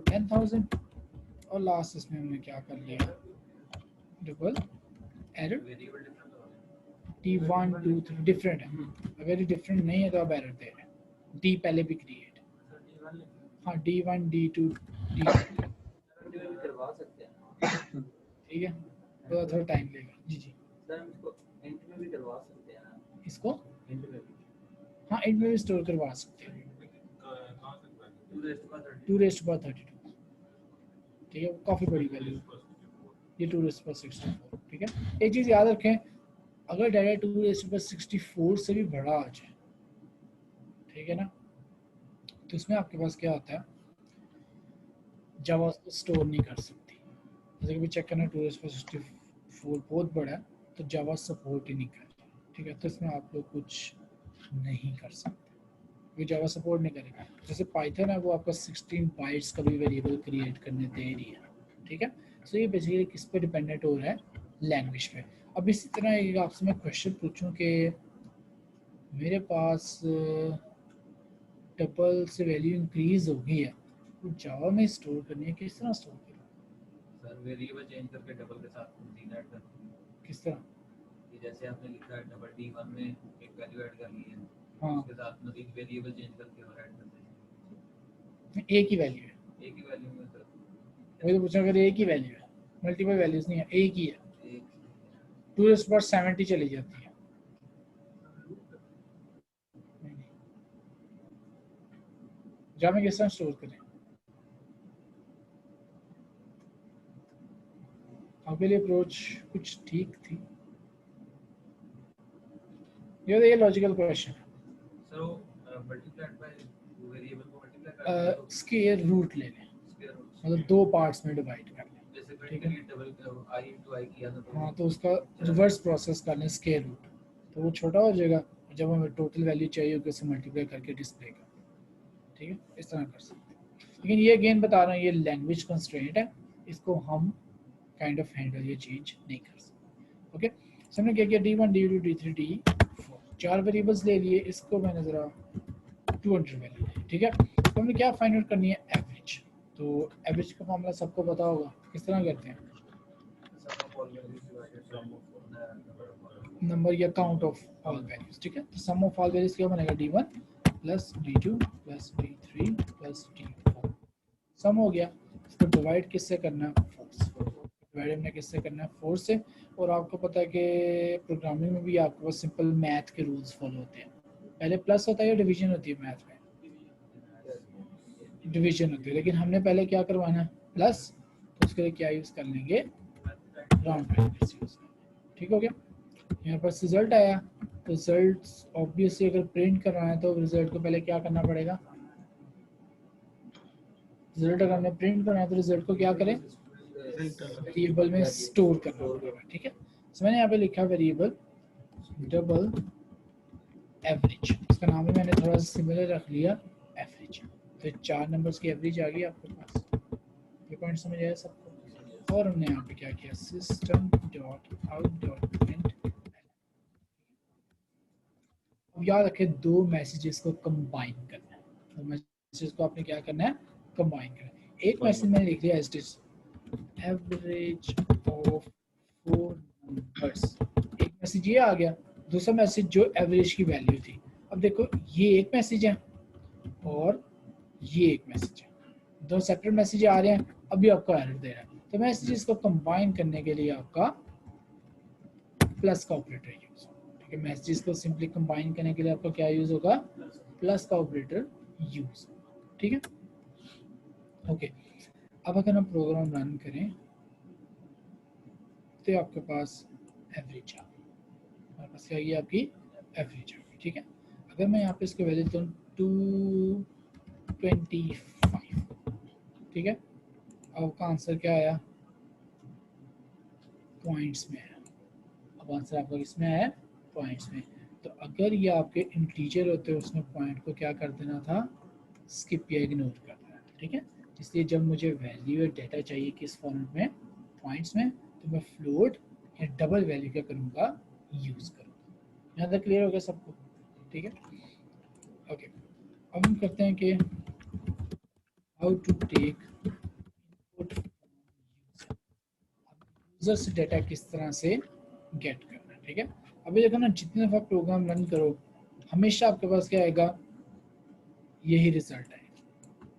10000, और लास्ट इसमें हमने क्या कर लिया डबल एरर वेरिएबल डिफरेंट हो गया। d1 2 3 डिफरेंट है, अगर ये डिफरेंट नहीं है तो आप एरर दे रहे हैं, d पहले भी क्रिएट, हाँ d1 d2 d3 भी करवा सकते हैं, ठीक है, तो थोड़ा टाइम लेगा। जी जी सर हम इसको इंट में भी करवा सकते हैं ना, इसको इंट में भी हाँ इंट में भी स्टोर करवा सकते हैं, 2 रेस्ट पर 32, ठीक है, काफ़ी बड़ी वैल्यू, ये 2 रेस्ट पर 64, ठीक है। एक चीज़ याद रखें, अगर डाटा 2 रेस्ट पर 64 से भी बड़ा आ जाए, ठीक है ना, तो इसमें आपके पास क्या होता है जावा उसको स्टोर नहीं कर सकती, जैसे कि चेक करना 2 रेस्ट पर 64 बहुत बड़ा है तो जावा सपोर्ट ही नहीं कर रहा, ठीक है, तो इसमें आप लोग कुछ नहीं कर सकते, ये जावा सपोर्ट नहीं करेगा। जैसे पाइथन है वो आपका 16 बाइट्स का भी वेरिएबल क्रिएट करने दे रही है, ठीक है। सो ये बेसिकली किस पे डिपेंडेंट हो रहा है लैंग्वेज पे। अब इसी तरह एक आपसे मैं क्वेश्चन पूछूं कि मेरे पास डबल से वैल्यू इंक्रीज हो गई है, तो जावा में स्टोर करनी है, किस तरह स्टोर करें, सर वेरिएबल चेंज करके डबल के साथ 3 ऐड कर दो, किस तरह, कि जैसे आपने लिखा है डबल d1 में एक वैल्यू ऐड कर ली है, हाँ उसके साथ मजीद वेरिएबल चेंज करके और ऐड कर दें, एक ही वैल्यू है, एक ही वैल्यू में सर वही तो पूछा, अगर एक ही वैल्यू है मल्टीपल वैल्यूज नहीं है, एक ही है, एक 2 रेस्ट पर 70 चली जाती है, जावा में किस तरह स्टोर करें, आपके लिए अप्रोच कुछ ठीक थी, ये लॉजिकल क्वेश्चन है। सर वो मल्टीप्लाइड बाय वेरिएबल को मल्टीप्लाई कर स्क्वायर रूट ले लें, स्क्वायर रूट मतलब दो पार्ट्स में डिवाइड कर लें, जैसे ठीक है। डबल आई इनटू आई किया था हाँ तो उसका रिवर्स प्रोसेस कर लें स्क्वायर रूट, तो वो छोटा हो जाएगा, जब हमें टोटल वैल्यू चाहिए होगी उसे मल्टीप्लाई करके डिस्प्ले कर, ठीक है, इस तरह कर सकते हैं। लेकिन ये अगेन बता रहा हूँ ये लैंग्वेज कंस्ट्रेंट है, इसको हम काइंड ऑफ हैंडल ये चीज नहीं कर सकते। ओके, सो हमने क्या किया, D1 D2 D3 D4 चार वेरिएबल्स ले लिए, इसको मैंने जरा 200 वैल्यू, ठीक है। तो हमने क्या फाइंड आउट करनी है, एवरेज। तो एवरेज का फॉर्मूला सबको पता होगा, किस तरह करते हैं, नंबर या काउंट ऑफ ऑल वैल्यूज, ठीक है। तो सम ऑफ ऑल वैल्यूज क्या बनेगा, D1 plus D2 plus D3 plus D4, सम हो गया। इसको डिवाइड किससे करना है, 4 से, डिवाइड हमने किससे करना है, 4 से। और आपको पता है कि प्रोग्रामिंग में भी आपके पास सिंपल मैथ के रूल्स फॉलो होते हैं, पहले प्लस होता है या डिवीजन होती है, मैथ में डिवीजन होती है, लेकिन हमने पहले क्या करवाना है, प्लस, तो उसके लिए क्या यूज कर लेंगे, राउंड ब्रैकेट्स यूज कर लेंगे, ठीक हो गया। यहाँ पर रिजल्ट आया, तो रिजल्ट ऑब्वियसली अगर प्रिंट करना है तो रिजल्ट को पहले क्या करना पड़ेगा, रिजल्ट अगर हमने प्रिंट करना है तो रिजल्ट को क्या करें, वेरिएबल में स्टोर करना पड़ेगा, ठीक है। तो मैंने यहाँ पे लिखा वेरिएबल डबल एवरेज, इसका नाम भी मैंने थोड़ा सा सिमिलर रख लिया, एवरेज। तो 4 नंबर्स की एवरेज आ गई आपके पास, ये पॉइंट समझ आया सबको। और हमने यहाँ पे क्या किया, system dot out dot print. अब याद रखें दो मैसेजेस को कंबाइन करना है, तो मैसेजेस को आपने क्या करना है, कंबाइन करना है। एक मैसेज मैंने लिख दिया as this, average of 4 numbers, एक मैसेज ये आ गया। दूसरा मैसेज जो एवरेज की वैल्यू थी, अब देखो ये एक मैसेज है और ये एक मैसेज है, दो सेपरेट मैसेज आ रहे हैं, अभी आपको एरर दे रहा है। तो मैसेजेस को कंबाइन करने के लिए आपका प्लस का ऑपरेटर यूज, ठीक है। मैसेजेस को सिंपली कंबाइन करने के लिए आपका क्या यूज होगा, प्लस का ऑपरेटर यूज, ठीक है। ओके, अब अगर हम प्रोग्राम रन करें तो आपके पास एवरेज आ गई, हमारे पास क्या है, आपकी एवरेज आ गई, ठीक है। अगर मैं यहाँ पे इसको वैल्यू दूँ 225, ठीक है, अब आपका आंसर क्या आया, पॉइंट्स में है। अब आंसर आपका किसमें है, पॉइंट्स में। तो अगर ये आपके इंटीजर होते हैं उसमें पॉइंट को क्या कर देना था, स्किप या इग्नोर कर देना, ठीक है। इसलिए जब मुझे वैल्यू या डेटा चाहिए किस फॉर्मेट में, पॉइंट्स में, तो मैं फ्लोट या डबल वैल्यू क्या करूँगा, यूज़ करूँगा। यहाँ तक क्लियर हो गया सबको, ठीक है। ओके, अब हम करते हैं कि how to take input user से डेटा किस तरह से गेट करना है, ठीक है। अभी देखो ना, जितने दफ़ा प्रोग्राम रन करो हमेशा आपके पास क्या आएगा, यही रिजल्ट आएगा,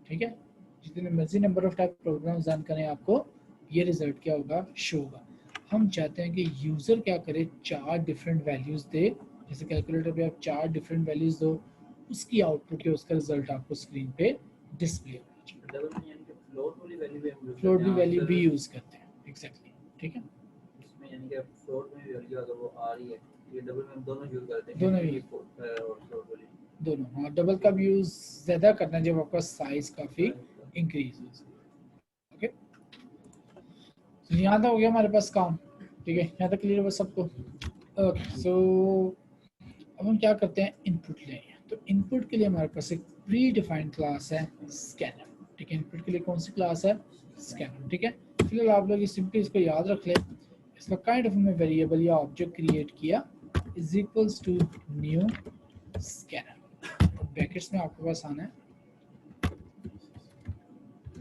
ठीक है। जितने मर्जी number of type program run करें आपको ये रिजल्ट क्या होगा, शो होगा। हम चाहते हैं कि यूज़र क्या करे, 4 डिफरेंट वैल्यूज़ दे, जैसे कैलकुलेटर पे आप 4 डिफरेंट वैल्यूज़ दो, उसकी आउटपुट या उसका रिजल्ट आपको स्क्रीन पे डिस्प्ले होना चाहिए। फ्लोट भी वैल्यू भी यूज़ करते हैं, एग्जैक्टली, ठीक है। इसमें यानी कि फ्लोट में भी वैल्यू अगर वो आ रही है, ये डबल में हम दोनों यूज करते हैं, दोनों ही, और फ्लोट वाली दोनों। हाँ, डबल का भी यूज़ ज़्यादा करना है जब आपका साइज काफ़ी इंक्रीज हो। ओके, तो यहाँ तक हो गया हमारे पास काम, ठीक है, यहाँ तक क्लियर हुआ सबको। ओके, सो अब हम क्या करते हैं, इनपुट लेंगे। तो इनपुट के लिए हमारे पास एक प्री डिफाइंड क्लास है स्कैनर, ठीक है। इनपुट के लिए कौन सी क्लास है, स्कैनर, ठीक है। फिलहाल आप लोग सिंपली इसको याद रख लें। इसका काइंड ऑफ हमने वेरिएबल या ऑब्जेक्ट क्रिएट किया, is equals to new scanner, brackets में आपके पास आना है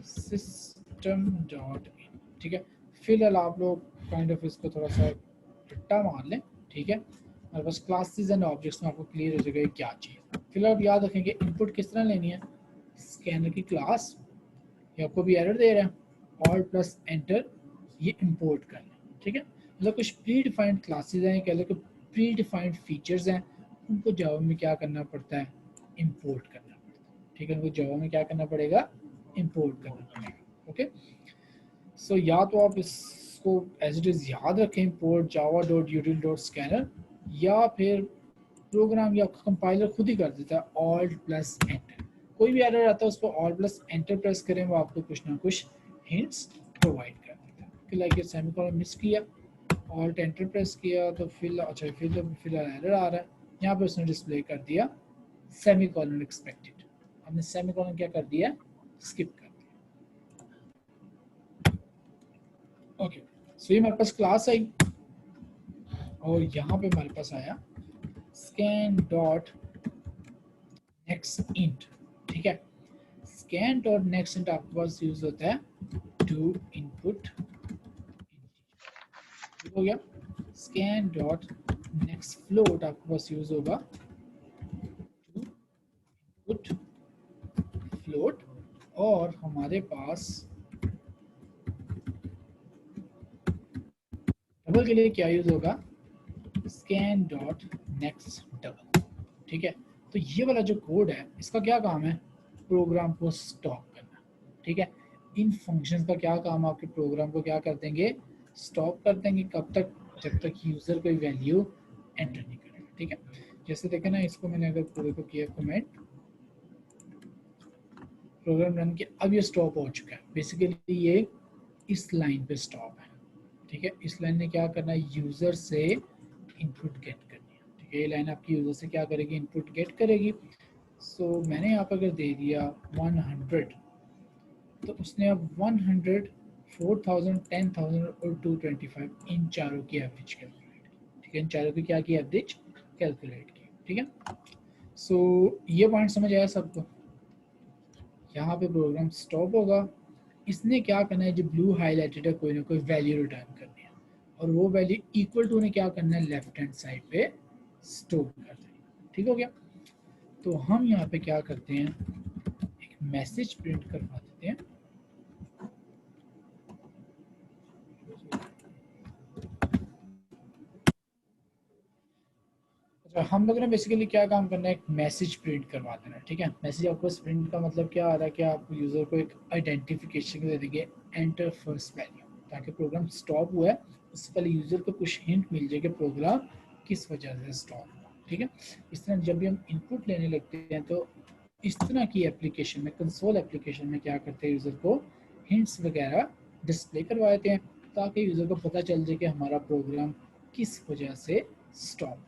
सिस्टम डॉट इन, ठीक है। फिलहाल आप लोग काइंड ऑफ इसको थोड़ा सा रट्टा मार लें, ठीक है। हमारे पास क्लासेस एंड ऑब्जेक्ट्स में आपको क्लियर हो जाएगा क्या चाहिए। फिलहाल आप याद रखेंगे इनपुट किस तरह लेनी है, स्कैनर की क्लास, ये आपको भी एरर दे रहा है, ऑल्ट प्लस एंटर, ये इंपोर्ट कर लें, ठीक है। मतलब कुछ प्री डिफाइंड क्लासेस हैं, कह लो कि प्री डिफाइंड फीचर्स हैं, उनको जावा में क्या करना पड़ता है, इंपोर्ट करना पड़ता है, ठीक है। उनको जावा में क्या करना पड़ेगा, इंपोर्ट करना पड़ेगा। ओके, सो या तो आप इसको एज इट इज़ याद रखें, import Java dot यूटिल dot scanner, या फिर प्रोग्राम या कंपाइलर खुद ही कर देता है ऑल्ट प्लस एंटर। कोई भी एरर आता है उसको ऑल्ट प्लस एंटर प्रेस करें, वो आपको कुछ ना कुछ हिंट्स प्रोवाइड कर देता है। लाइक सेमीकोलन मिस किया, ऑल्ट एंटर प्रेस किया तो फिर अच्छा फिर एरर आ रहा है, यहाँ पे उसने डिस्प्ले कर दिया सेमीकोलन एक्सपेक्टेड। हमने सेमीकोलन क्या कर दिया, स्किप कर दिया। ओके, सो ये हमारे पास क्लास आई और यहाँ पे हमारे पास आया स्कैन डॉट नेक्स्ट इंट। ठीक है, स्कैन डॉट नेक्स्ट इंट आपके पास यूज होता है टू इनपुट, हो गया। स्कैन डॉट नेक्स्ट फ्लोट आपके पास यूज होगा टू इनपुट फ्लोट, और हमारे पास डबल के लिए क्या यूज होगा, स्कैन डॉट नेक्स्ट डबल। ठीक है, तो ये वाला जो कोड है इसका क्या काम है, प्रोग्राम को स्टॉप करना। ठीक है, इन फंक्शंस का क्या काम, आपके प्रोग्राम को क्या कर देंगे, स्टॉप कर देंगे। कब तक, जब तक यूजर कोई वैल्यू एंटर नहीं करेगा। ठीक है, जैसे देखें ना, इसको मैंने अगर पूरे को किया कमेंट, प्रोग्राम रन किया, अब ये स्टॉप हो चुका है। बेसिकली ये इस लाइन पे स्टॉप है। ठीक है, इस लाइन ने क्या करना है, यूजर से इनपुट गेट करनी है। ठीक है, ये लाइन आपकी यूजर से क्या करेगी, इनपुट गेट करेगी। सो मैंने यहाँ पर अगर दे दिया 100, तो उसने अब 100, 4000, 10,000 और 225 इन चारों की एवरेज कैलकुलेट की। ठीक है, इन चारों की क्या की एवरेज कैलकुलेट की। ठीक है, सो ये पॉइंट समझ आया सबको। यहाँ पे प्रोग्राम स्टॉप होगा, इसने क्या करना है, जो ब्लू हाईलाइटेड है कोई ना कोई वैल्यू रिटर्न करनी है, और वो वैल्यू इक्वल टू ने क्या करना है, लेफ्ट हैंड साइड पे स्टोर कर देनी है। ठीक हो गया, तो हम यहाँ पे क्या करते हैं, एक मैसेज प्रिंट करवा देते हैं। अच्छा, हम लोग ने बेसिकली क्या काम करना है, एक मैसेज प्रिंट करवा देना है। ठीक है, मैसेज आपको प्रिंट का मतलब क्या आ रहा है कि आप यूजर को एक आइडेंटिफिकेशन दे देंगे, एंटर फर्स्ट वैल्यू, ताकि प्रोग्राम स्टॉप हुआ है उससे पहले यूजर को कुछ हिंट मिल जाए कि प्रोग्राम किस वजह से स्टॉप हुआ। ठीक है, इस तरह जब भी हम इनपुट लेने लगते हैं तो इस तरह की एप्लीकेशन में, कंसोल एप्लीकेशन में क्या करते हैं, यूजर को हिंट्स वगैरह डिस्प्ले करवा देते हैं, ताकि यूजर को पता चल जाए कि हमारा प्रोग्राम किस वजह से स्टॉप।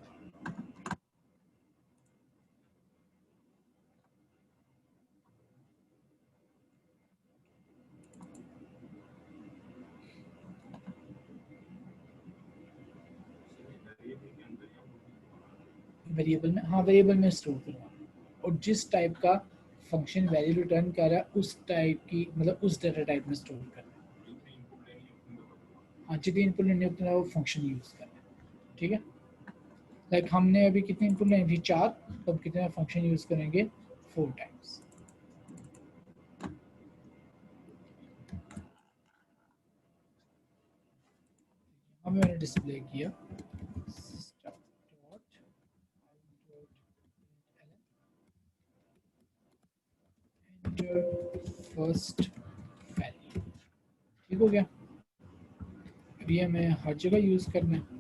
वेरिएबल में, हाँ वेरिएबल में स्टोर करना, और जिस टाइप का फंक्शन वैल्यू रिटर्न कर रहा है उस टाइप की, मतलब उस डाटा टाइप में स्टोर करना। हाँ, जितनी इनपुट लेनी है उतना वो फंक्शन यूज करना। ठीक है, लाइक हमने अभी कितनी इनपुट लेनी थी, 4, तो अब कितना फंक्शन यूज करेंगे, 4 टाइम्स। अब मैंने डिस्प्ले किया फर्स्ट वैल्यू। ठीक हो गया, अब ये हमें हर जगह यूज करना है।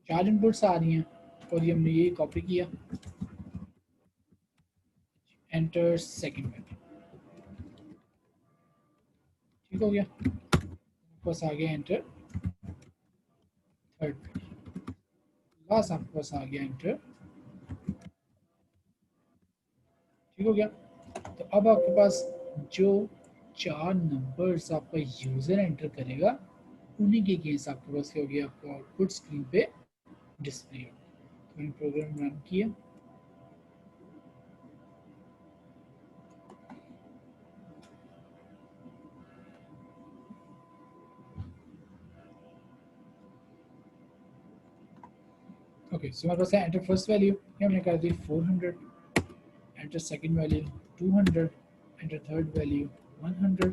चार इनपुट्स आ रही हैं और ये हमने ये कॉपी किया, एंटर सेकंड वैल्यू। ठीक हो गया, बस आ गया एंटर थर्ड वैल्यू, लास्ट आपके पास आ गया एंटर। ठीक हो गया, तो अब आपके पास जो 4 नंबर्स आपका यूजर एंटर करेगा उन्हीं के केस आपके पास क्या हो गया, आपको आउटपुट स्क्रीन पे डिस्प्ले हो। तो मैंने प्रोग्राम रन किया, ओके। सो हमारे पास है एंटर फर्स्ट वैल्यू, ये हमने कर दी 400, enter second value 200, enter third value 100,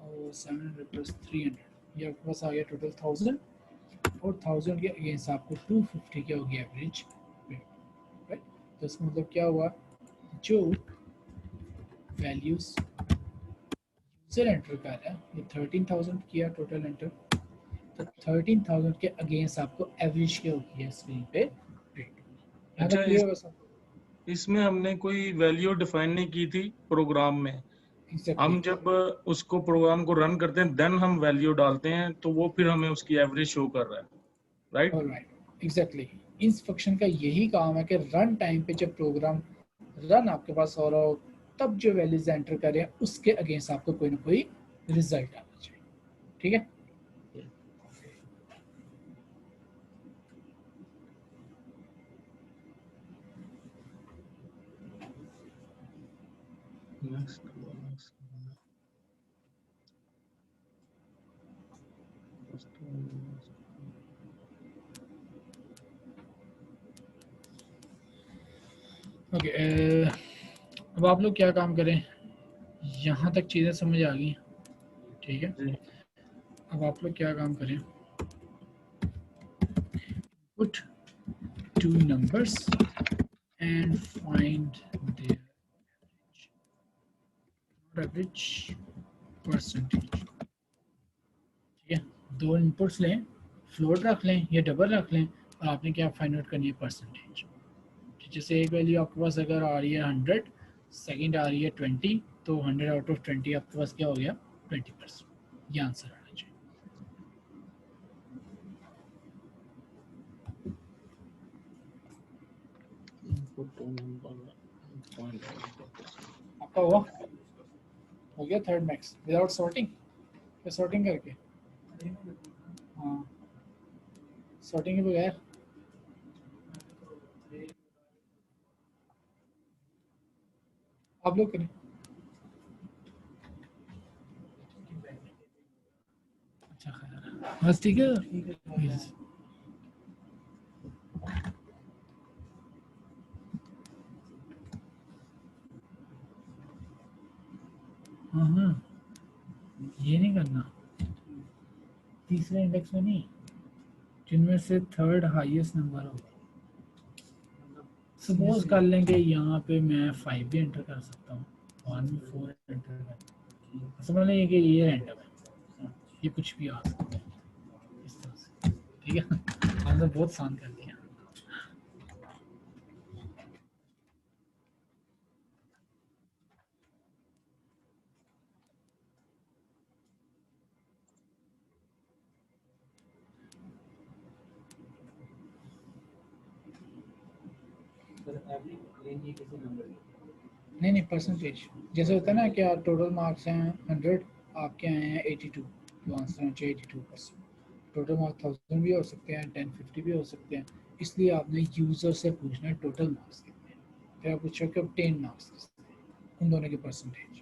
और 700 प्लस 300, ये आपके पास आ गया टोटल 1000, और 1000 के अगेंस्ट आपको 250 क्या होगी एवरेज, राइट। तो इसका मतलब क्या हुआ, जो वैल्यूज यूजर एंटर कर रहा है, ये 13,000 किया टोटल एंटर, तो 13,000 के अगेंस्ट आपको एवरेज क्या होगी है स्क्रीन पे रेट। यहाँ अच्छा, तक क्लियर होगा सब? इसमें हमने कोई वैल्यू डिफाइन नहीं की थी प्रोग्राम में। एग्जैक्टली हम जब उसको प्रोग्राम को रन करते हैं देन हम वैल्यू डालते हैं, तो वो फिर हमें उसकी एवरेज शो कर रहा है, राइट? Alright exactly. इस फंक्शन का यही काम है कि रन टाइम पे जब प्रोग्राम रन आपके पास हो रहा हो तब जो वैल्यूज एंटर करें उसके अगेंस्ट आपको कोई ना कोई रिजल्ट आना चाहिए। ठीक है, ओके। अब आप लोग क्या काम करें, यहाँ तक चीज़ें समझ आ गई? ठीक है, जी। अब आप लोग क्या काम करें, put two numbers and find there average percentage. ठीक है, दो इनपुट्स लें, फ्लोट रख लें या डबल रख लें, और आपने क्या फाइंड आउट करनी है परसेंटेज। जैसे एक वैल्यू आपके पास अगर आ रही है 100, सेकेंड आ रही है 20, तो 100 आउट ऑफ 20 आपके पास क्या हो गया 20%। ये आंसर आना चाहिए। आपका हुआ, हो गया थर्ड मैक्स विदाउट सॉर्टिंग या सॉर्टिंग करके? हाँ, सॉर्टिंग के बगैर। आप लोग करें। अच्छा खैर, बस ठीक है। Yes. हाँ हाँ, ये नहीं करना, तीसरे इंडेक्स में नहीं, जिनमें से थर्ड हाईएस्ट नंबर हो। सपोज कर लेंगे यहाँ पे मैं 5 भी एंटर कर सकता हूँ, 1 4 एंटर कर, समझ लेंगे कि ये रैंडम है, ये कुछ भी आ सकता है इस तरह से। ठीक है, हमने बहुत आसान कर दिया। नहीं नहीं, परसेंटेज जैसे होता है ना कि टोटल मार्क्स हैं 100, आपके आए हैं 82, तो आंसर होना चाहिए 82%। टोटल मार्क्स 1000 भी हो सकते हैं, 1050 भी हो सकते हैं, इसलिए आपने यूज़र से पूछना है टोटल मार्क्स कितने हैं, फिर आप पूछो कि ऑब्टेन मार्क्स कितने हैं, उन दोनों की परसेंटेज।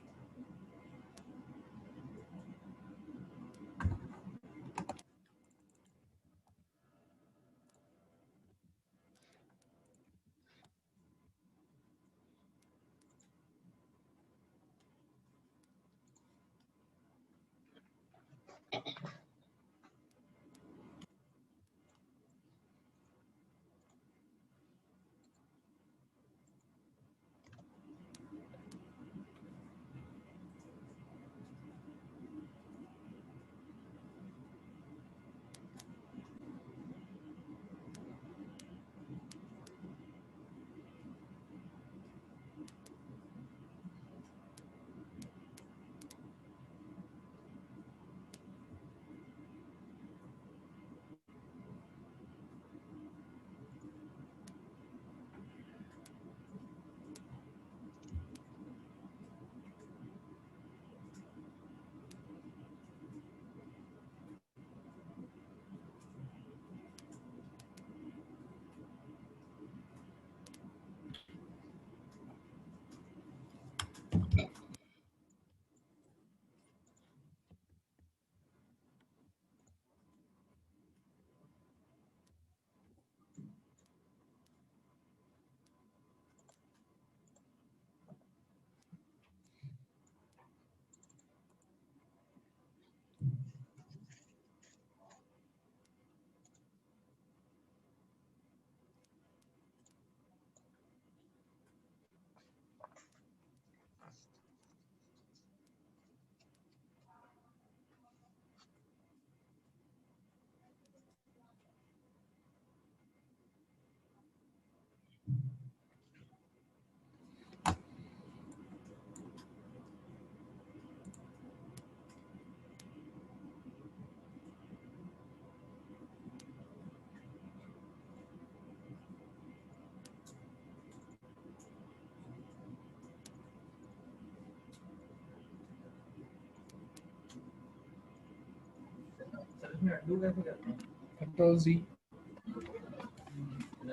सर इसमें अनडू कैसे करते हैं? Control Z।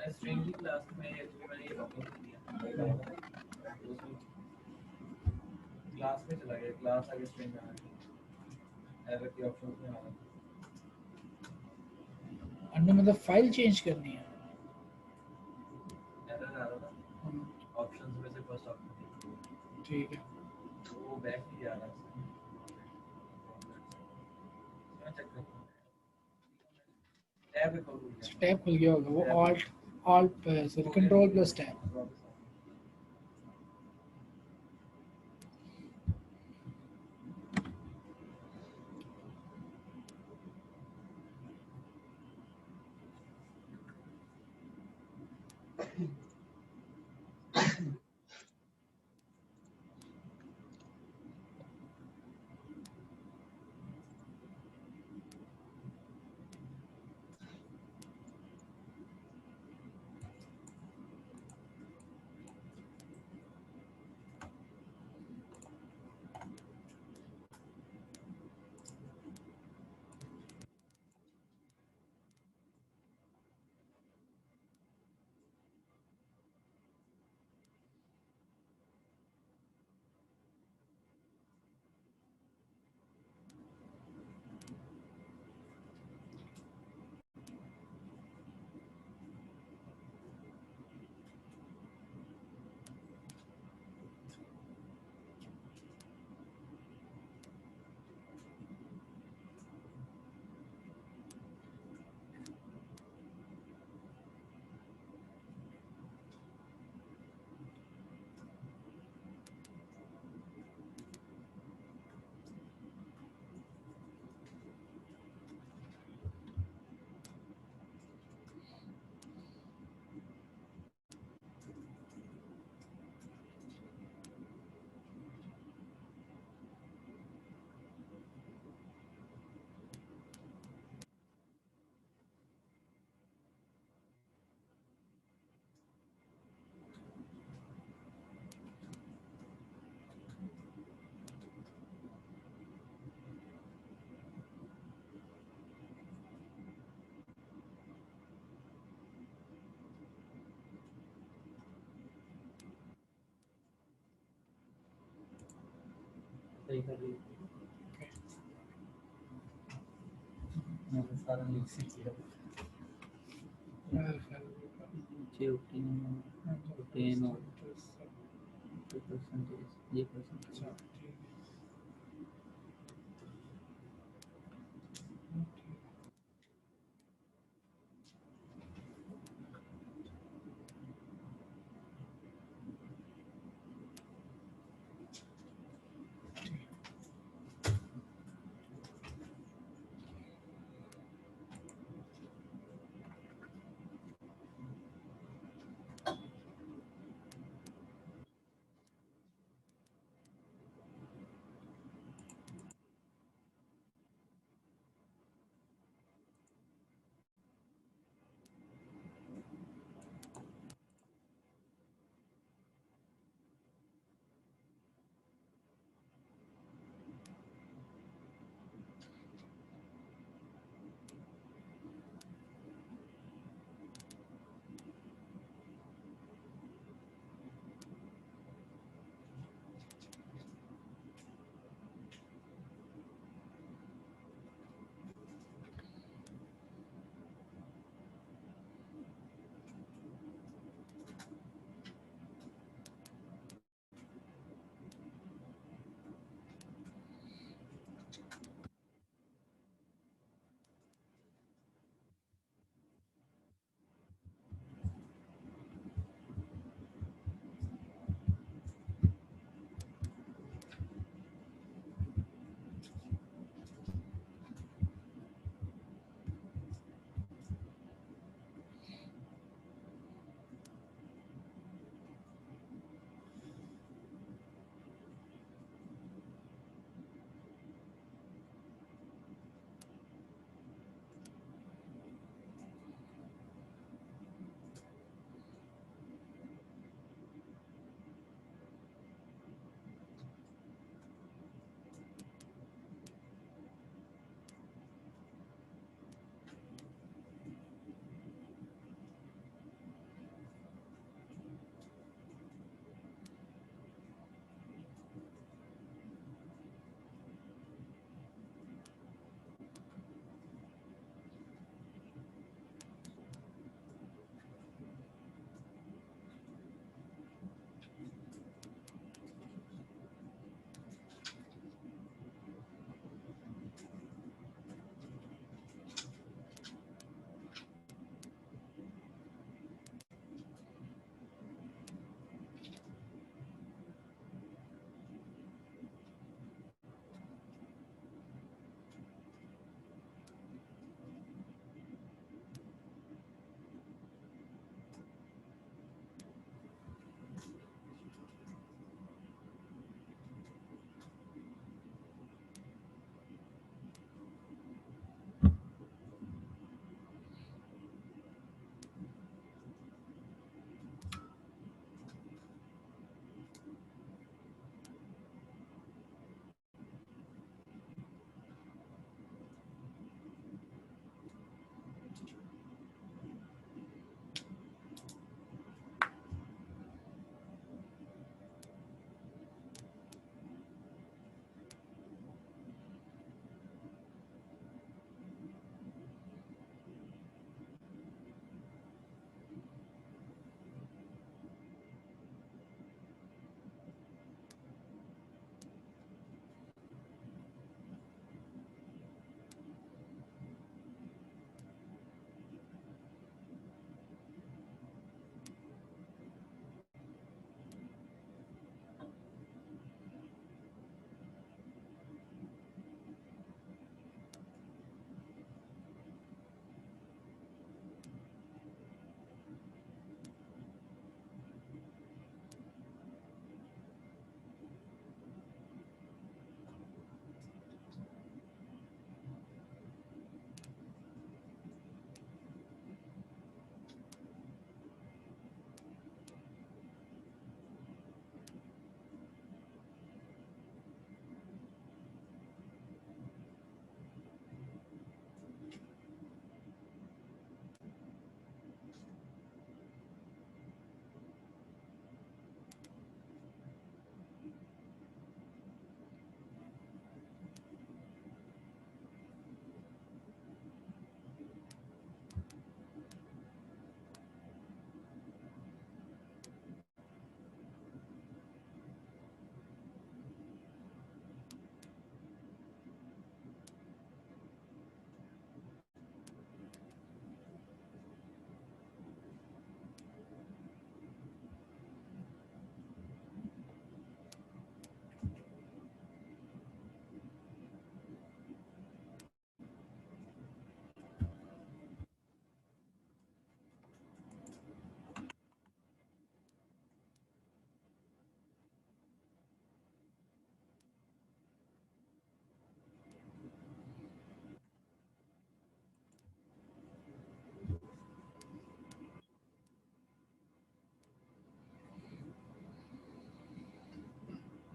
स्ट्रिंग की क्लास में एक्चुअली मैंने ये लॉगिन कर दिया, तो उसमें क्लास में चला गया, क्लास आगे स्ट्रिंग में आ गया, एरर के ऑप्शंस में आ गया। अंडू मतलब फाइल चेंज करनी है। एरर आ रहा था ऑप्शंस में से फर्स्ट ऑप्शन, ठीक है, वो बैक नहीं जा रहा है। मैं चेक करता हूँ, टैब एक और खुल गया। टैब खुल गया होगा, वो alt sorry control plus tab. सही कर रही है, मैंने सारा लिख से किया। नीचे ओटीन और परसेंटेज, ये परसेंटेज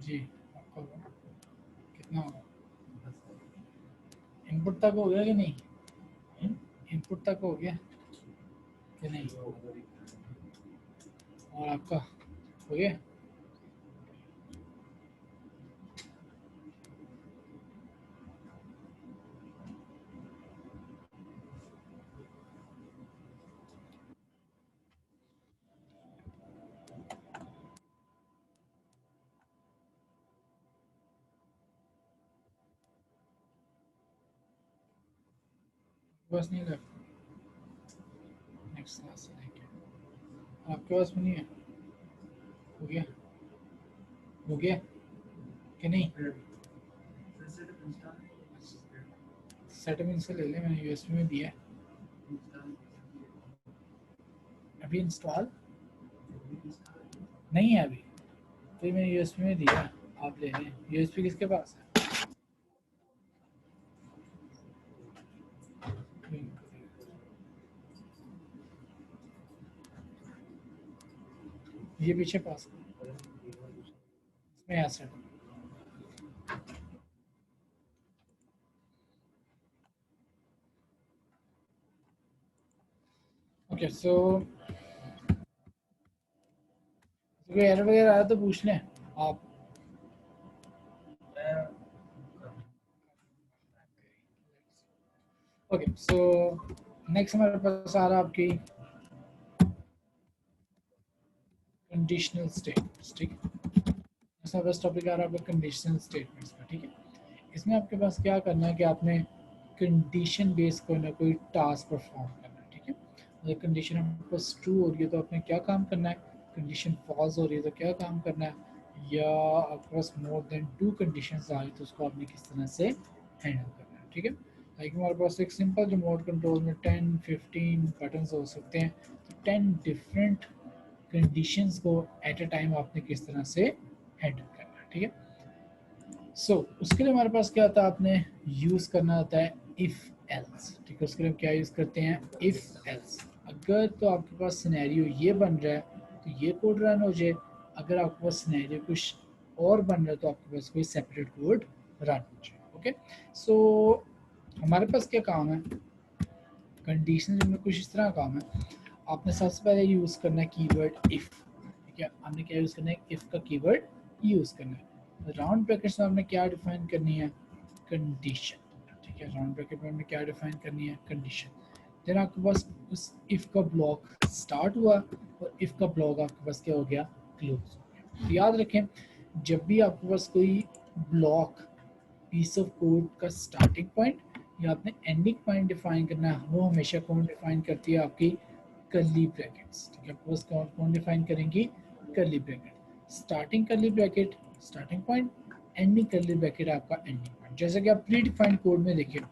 जी आपका होगा। कितना होगा? इनपुट तक हो गया कि नहीं? इनपुट तक हो गया कि नहीं? और आपका हो गया? बस नहीं लगा नेक्स्ट क्लास से लेके आपके पास में नहीं है? हो गया? हो गया कि नहीं? सेटअप इनसे ले ले, मैंने यूएसबी में दिया है अभी। इंस्टॉल नहीं है अभी, तो ये मैंने यूएसबी में दिया है, आप ले लें। यूएसबी किसके पास है? ये पीछे पास इसमें एसिड। ओके सो कोई एरर वगैरह आया तो पूछ लें आप। ओके सो नेक्स्ट हमारे पास आ रहा है आपकी कंडीशनल स्टेटमेंट्स। ठीक है, इसका फर्स्ट टॉपिक आ रहा है आपका कंडीशनल स्टेटमेंट्स का। ठीक है, इसमें आपके पास क्या करना है कि आपने कंडीशन बेस कोई ना कोई टास्क परफॉर्म करना है। ठीक है, अगर कंडीशन आपके पास ट्रू हो रही है तो आपने क्या काम करना है, कंडीशन फॉल्स हो रही है तो क्या काम करना है, या आपके पास मोर देन टू कंडीशंस आ रही तो उसको आपने किस तरह से हैंडल करना है। ठीक है, लाइक हमारे पास एक सिंपल रिमोट कंट्रोल में 10-15 बटन्स हो सकते हैं, तो 10 डिफरेंट कंडीशंस को एट अ टाइम आपने किस तरह से हैंडल करना है। ठीक है, सो उसके लिए हमारे पास क्या होता है, आपने यूज़ करना होता है इफ़ एल्स। ठीक है, उसके लिए हम क्या यूज़ करते हैं, इफ़ एल्स। अगर तो आपके पास सिनेरियो ये बन रहा है तो ये कोड रन हो जाए, अगर आपके पास सिनेरियो कुछ और बन रहा है तो आपके पास कोई सेपरेट कोड रन हो जाए। ओके सो हमारे पास क्या काम है, कंडीशन में कुछ इस तरह काम है। आपने सबसे पहले यूज़ करना है कीवर्ड इफ़। ठीक है, हमने क्या यूज़ करना है, इफ़ का कीवर्ड यूज़ करना है। राउंड ब्रैकेट्स में आपने क्या डिफाइन करनी है, कंडीशन। ठीक है, राउंड ब्रैकेट में हमने क्या डिफाइन करनी है, कंडीशन। देन आपके पास उस इफ़ का ब्लॉक स्टार्ट हुआ और इफ़ का ब्लॉक आपके पास क्या हो गया, क्लोज हो गया। तो याद रखें, जब भी आपके पास कोई ब्लॉक पीस ऑफ कोड का स्टार्टिंग पॉइंट या आपने एंडिंग पॉइंट डिफाइन करना है, वो हमेशा कौन डिफाइन करती है, आपकी कर्ली ब्रैकेट्स। ठीक है, आपको कौन कौन डिफाइन करेंगी, curly bracket. Starting curly bracket starting point, ending curly bracket आपका एंडिंग पॉइंट। जैसे कि आप प्री डिफाइंड कोड में देखिए,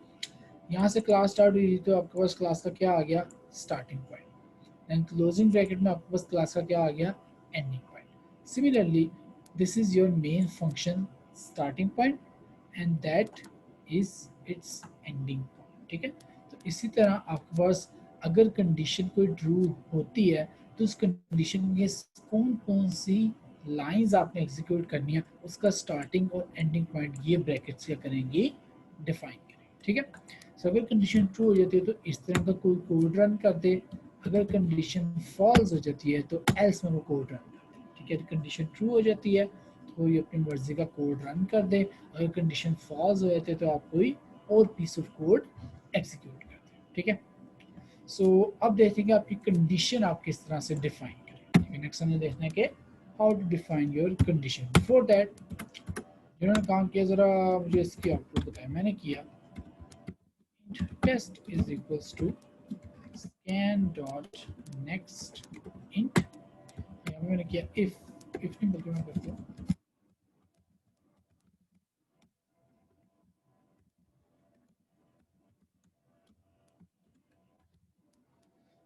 यहाँ से क्लास स्टार्ट हुई तो आपके पास क्लास का क्या आ गया, starting point. And closing bracket में आपके पास क्लास का क्या आ गया, ending point. Similarly this is your main function starting point and that is it's ending point. ठीक है, तो इसी तरह आपके पास अगर कंडीशन कोई ट्रू होती है तो उस कंडीशन में कौन कौन सी लाइंस आपने एग्जीक्यूट करनी है, उसका स्टार्टिंग और एंडिंग पॉइंट ये ब्रैकेट्स क्या करेंगी, डिफाइन करेंगे। ठीक है, सो अगर कंडीशन ट्रू हो जाती है तो इस तरह का कोई कोड रन कर दे, अगर कंडीशन फॉल्स हो जाती है तो एल्स में वो कोड रन कर दे। ठीक है, कंडीशन ट्रू हो जाती है तो ये अपनी मर्जी का कोड रन कर दे, अगर कंडीशन फॉल्स हो जाती है तो आप कोई और पीस ऑफ कोड एग्जीक्यूट कर दें। ठीक है, सो अब देखेंगे आपकी कंडीशन आप किस तरह से डिफाइन करें। ठीक है, नेक्स्ट हमें देखना है कि how to define your condition. Before that जिन्होंने काम किया जरा मुझे इसकी आउटपुट बताएं। मैंने किया test is equals to scan dot next int। यहाँ मैंने किया if नहीं बल्कि मैं करता हूँ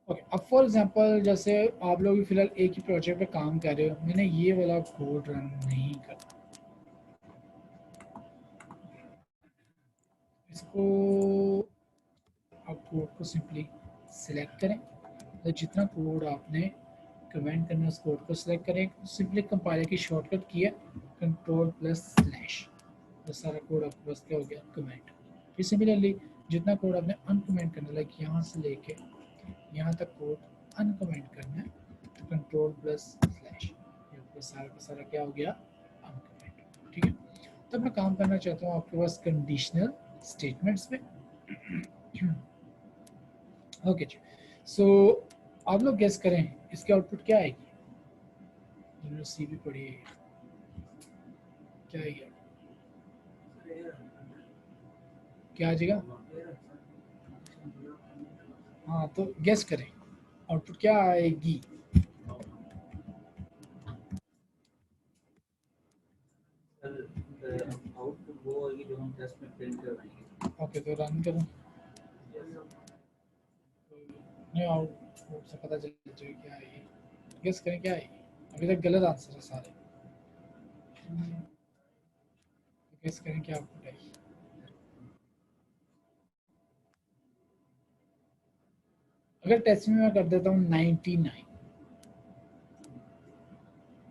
ओके। अब फॉर एग्जांपल जैसे आप लोग भी फिलहाल एक ही प्रोजेक्ट पे काम कर रहे हो, मैंने ये वाला कोड रन नहीं करना, इसको आप कोड को सिंपली सिलेक्ट करें, तो जितना कोड आपने कमेंट करना है उस कोड को सिलेक्ट करें, सिंपली कंपाइलर की शॉर्टकट की है कंट्रोल प्लस स्लैश, वो सारा कोड आपके पास क्या हो गया, कमेंट। फिर सिमिलरली जितना कोड आपने अनकमेंट करना, लाइक यहाँ से लेके यहाँ तक कोड अनकमेंट करना है, तो कंट्रोल प्लस स्लैश, ये आपका सारा का सारा क्या हो गया, अनकमेंट। ठीक है, तो मैं काम करना चाहता हूँ आपके पास कंडीशनल स्टेटमेंट्स में। ओके जी, सो आप लोग गेस करें इसकी आउटपुट क्या आएगी, जिन्होंने सी भी पढ़ी है, क्या आएगी, क्या आ जाएगा, हाँ तो गेस करें आउटपुट क्या आएगी। आउटपुट वो होगी जो हम टेस्ट में प्रिंट करवाएंगे। ओके, तो रन करूँ, नहीं आउटपुट से पता चल जाएगा क्या आएगी, गेस करें क्या आएगी, अभी तक गलत आंसर है सारे, तो गेस करें क्या आउटपुट आएगी। अगर टेस्ट में मैं कर देता हूँ 99,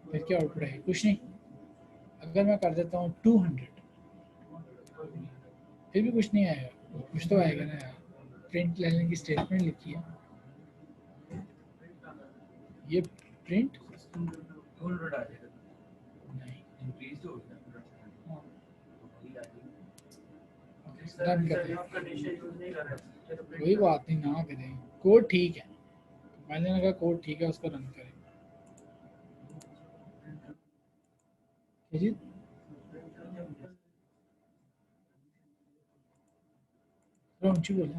फिर क्या आउटपुट आएगी, कुछ नहीं। अगर मैं कर देता हूँ 200, फिर भी कुछ नहीं आएगा, कुछ तो आएगा ना यार, प्रिंट लाइन की स्टेटमेंट लिखी है, ये प्रिंट 200 आ जाएगा, नहीं, इंक्रीज हो गया। रन कर दें, कोई बात नहीं ना करें, कोड ठीक है, मैंने कहा कोड ठीक है, उसको रन करें। जी रोमची बोले,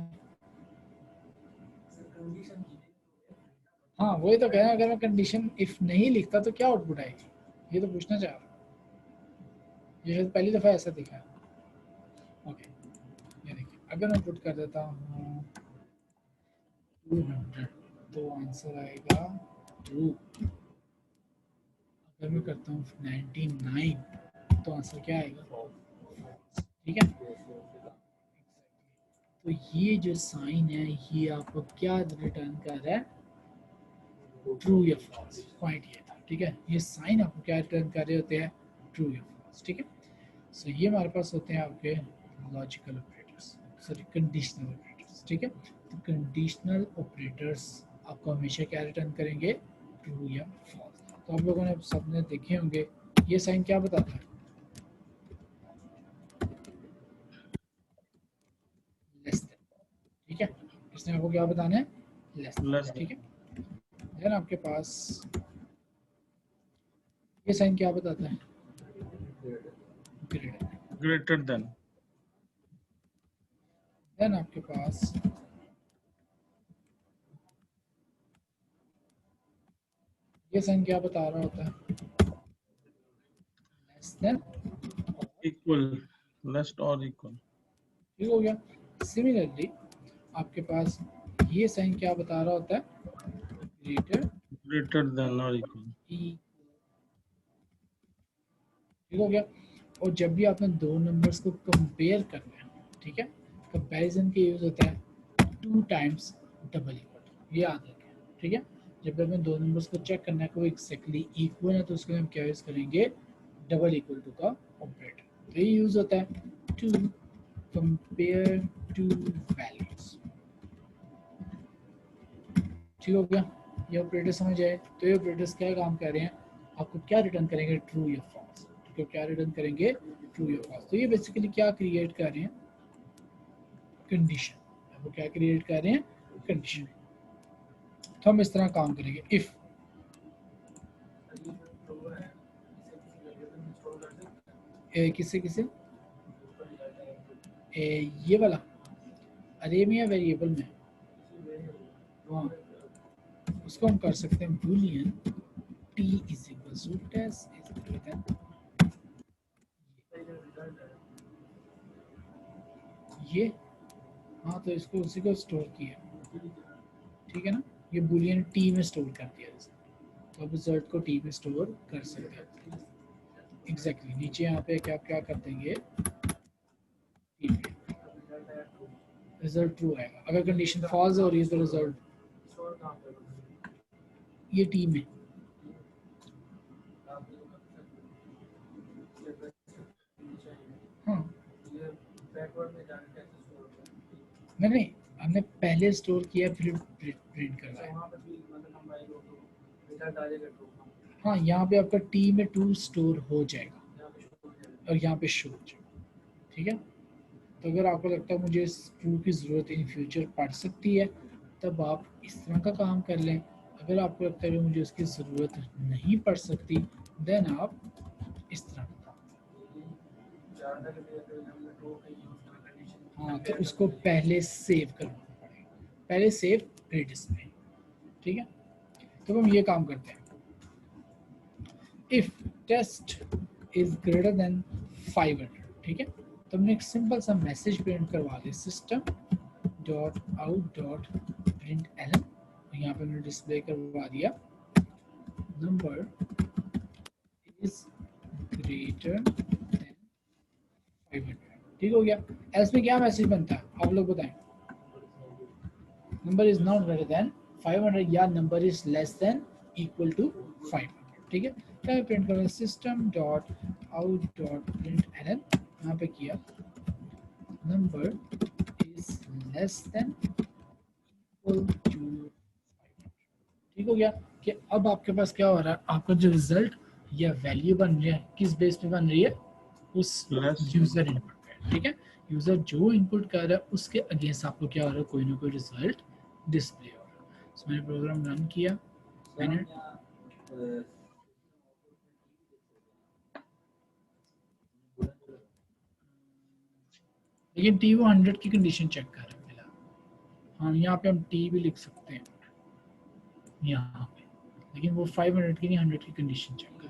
हाँ वही तो कह रहा हूं, अगर मैं कंडीशन इफ नहीं लिखता तो क्या आउटपुट आएगी, ये तो पूछना चाह रहा हूँ, ये शायद पहली दफ़ा ऐसा दिखा है। ओके, ये देखिए, अगर मैं पुट कर देता हूँ 200, तो आंसर आएगा 2। अगर मैं करता हूँ 99, तो आंसर क्या आएगा, ठीक है। तो ये जो साइन है ये आपको क्या रिटर्न कर रहा है, ट्रू या फॉल्स, पॉइंट ये था, ठीक है। ये साइन आपको क्या रिटर्न कर रहे होते हैं, ट्रू या फॉल्स, ठीक है। सो ये हमारे पास होते हैं आपके logical operators, sorry conditional operators, ठीक है। तो कंडीशनल ऑपरेटर्स आपको हमेशा क्या रिटर्न करेंगे, ट्रू या फॉल्स। तो आप लोगों ने सबने देखे होंगे ये साइन क्या बताता है, लेस देन, ठीक है। इसने आपको क्या बताना है, लेस देन, ठीक है। देन आपके पास ये साइन क्या बताता है, ग्रेटर देन। देन आपके पास ये साइन क्या बता रहा होता है, लेस देन, इक्वल, लेस और इक्वल, ठीक हो गया। सिमिलरली आपके पास ये साइन क्या बता रहा होता है, ग्रेटर देन और इक्वल, ठीक हो गया। और जब भी आपने दो नंबर्स को कंपेयर करना है, ठीक है, कंपैरिजन के यूज होता है 2 टाइम्स डबल इक्वल, ये याद रखें, ठीक है। जब भी आपने दो नंबर्स को चेक करना है कि वो एक्जैक्टली इक्वल है, तो उसके लिए हम क्या यूज करेंगे, डबल इक्वल टू का ऑपरेटर। तो ये यूज होता है टू कंपेयर टू वैल्यूज, ठीक हो गया। ये ऑपरेटर समझ आए, तो ये ऑपरेटर्स क्या काम कर रहे हैं, आपको क्या रिटर्न करेंगे, ट्रू या फॉल्स, तो क्या रिटर्न करेंगे, ट्रू या फॉल्स। तो ये बेसिकली क्या क्रिएट कर रहे हैं, कंडीशन, वो क्या क्रिएट कर रहे हैं, कंडीशन। तो हम इस तरह काम करेंगे, इफ किसे किसे ये वाला अरे में या वेरिएबल में, हाँ उसको हम कर सकते हैं boolean t is equal to test is greater than ये, हाँ तो इसको उसी को स्टोर किया, ठीक है ना, ये बूलियन t में स्टोर कर दिया, तो अब रिजल्ट को t में स्टोर कर सकते हैं। एग्जैक्टली नीचे यहाँ पे क्या क्या कर देंगे, रिजल्ट ट्रू आएगा। अगर कंडीशन फॉल्स हो रही है तो रिजल्ट ये टी में, हाँ ये बैकवर्ड में जाके कैसे स्टोर होता है? नहीं, हमने पहले स्टोर किया फिर प्रिंट करवाया। वहाँ पे भी मतलब हम भाई लोग रिजल्ट आ जाएगा तो हाँ, यहाँ पे आपका टी में 2 स्टोर हो जाएगा यहाँ पे शो हो जाएगा। और यहाँ पे शो हो जाएगा। ठीक है, तो अगर आपको लगता है मुझे इस ट्रू की ज़रूरत इन फ्यूचर पड़ सकती है तब आप इस तरह का काम कर लें। अगर आपको लगता है कि मुझे उसकी ज़रूरत नहीं पड़ सकती देन आप इस तरह का काम करें। ज़्यादा के लिए तो हमने ट्रू का यूज़ कर कंडीशन हाँ, तो उसको पहले सेव करना पड़ेगा, पहले सेव प्री डिस्प्ले। ठीक है, तो हम ये काम करते हैं। If test is greater than 500, ठीक है, तो हमने एक सिंपल सा मैसेज प्रिंट करवा दिया, system dot out dot print ln, यहाँ पे हमने डिस्प्ले करवा दिया नंबर इज ग्रेटर देन 500। ठीक हो गया। एल्स में क्या मैसेज बनता है आप लोग बताएं? Number is not greater than 500 या number is less than equal to 500। ठीक है, क्या प्रिंट करें, system dot out dot print ln, यहाँ पे किया number is less than equal to 500। ठीक हो गया कि अब आपके पास क्या हो रहा है, आपका जो रिजल्ट या वैल्यू बन रही है किस बेस पे बन रही है, उस यूजर इनपुट पे। ठीक है, यूजर जो इनपुट कर रहा है उसके अगेंस्ट आपको क्या हो रहा है, कोई ना कोई रिजल्ट डिस्प्ले हो रहा है। सो मैंने प्रोग्राम रन किया, मैंने लेकिन टी वो 100 की कंडीशन चेक कर रहा है फिलहाल। हाँ, यहाँ पे हम टी भी लिख सकते हैं यहाँ पे, लेकिन वो 500 की नहीं 100 की कंडीशन चेक कर।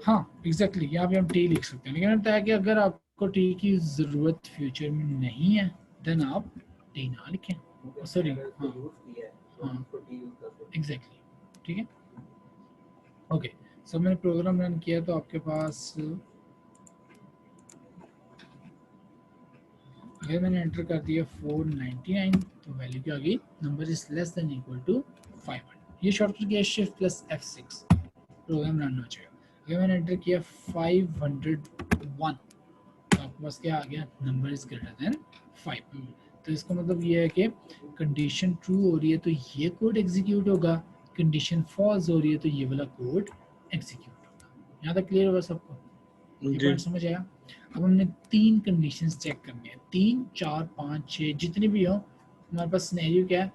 हाँ एग्जैक्टली, यहाँ पे हम टी लिख सकते हैं, लेकिन होता है कि अगर आपको टी की ज़रूरत फ्यूचर में नहीं है देन आप टी ना लिखें। सॉरी, हाँ हाँ एग्जैक्टली। ठीक है, ओके। सो मैंने प्रोग्राम रन किया तो आपके पास अगर मैंने एंटर कर दिया 499 तो वैल्यू क्या आ गई, number is less than equal to 500। ये शॉर्टकट किया shift plus F6, program run हो जाएगा। अगर मैंने एंटर किया 501 तो आपके पास क्या आ गया, नंबर इज ग्रेटर देन 500। तो इसका मतलब ये है कि कंडीशन ट्रू हो रही है तो ये कोड एग्जीक्यूट होगा, कंडीशन फॉल्स हो रही है तो ये वाला कोड एग्जीक्यूट होगा। यहाँ तक क्लियर होगा सबको? ये पॉइंट समझ आया? अब हमने 3 कंडीशंस चेक करनी है, 3 4 5 6 जितनी भी हो। हमारे पास सिनेरियो क्या है,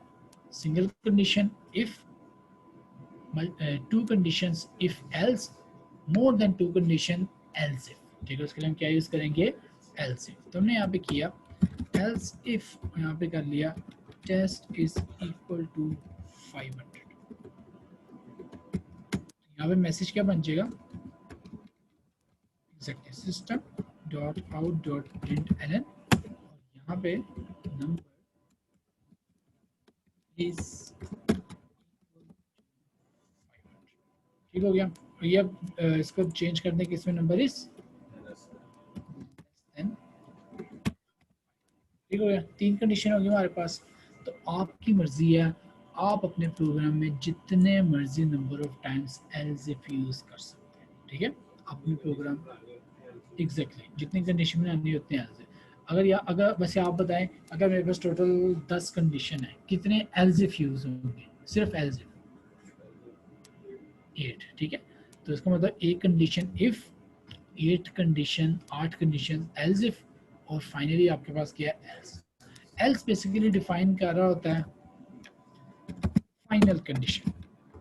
single condition if, 2 conditions if else, more than 2 condition else if. ठीक है, उसके लिए हम क्या यूज करेंगे, एल्स इफ। तो हमने यहाँ पे किया एल्स इफ, यहाँ पे कर लिया टेस्ट इज इक्वल टू 500। यहाँ पे मैसेज क्या बन जाएगा, exactly system dot out dot print ln, यहाँ पे नंबर इज, ठीक हो गया। और ये इसको चेंज करने के, इसमें नंबर इज, ठीक हो गया। 3 कंडीशन होगी हमारे पास। तो आपकी मर्जी है, आप अपने प्रोग्राम में जितने मर्जी number of times else if use कर सकते हैं। ठीक है, अपने प्रोग्राम एग्जैक्टली जितनी कंडीशन में आनी होती हैं एल्स। अगर वैसे आप बताएं, अगर मेरे पास टोटल 10 कंडीशन है, कितने एल्स इफ यूज होंगे, सिर्फ एल्स इफ 8। ठीक है, तो इसका मतलब एक condition if, 8 condition, 8 condition else if, और फाइनली आपके पास क्या है, एल्स। एल्स बेसिकली डिफाइन कर रहा होता है फाइनल कंडीशन।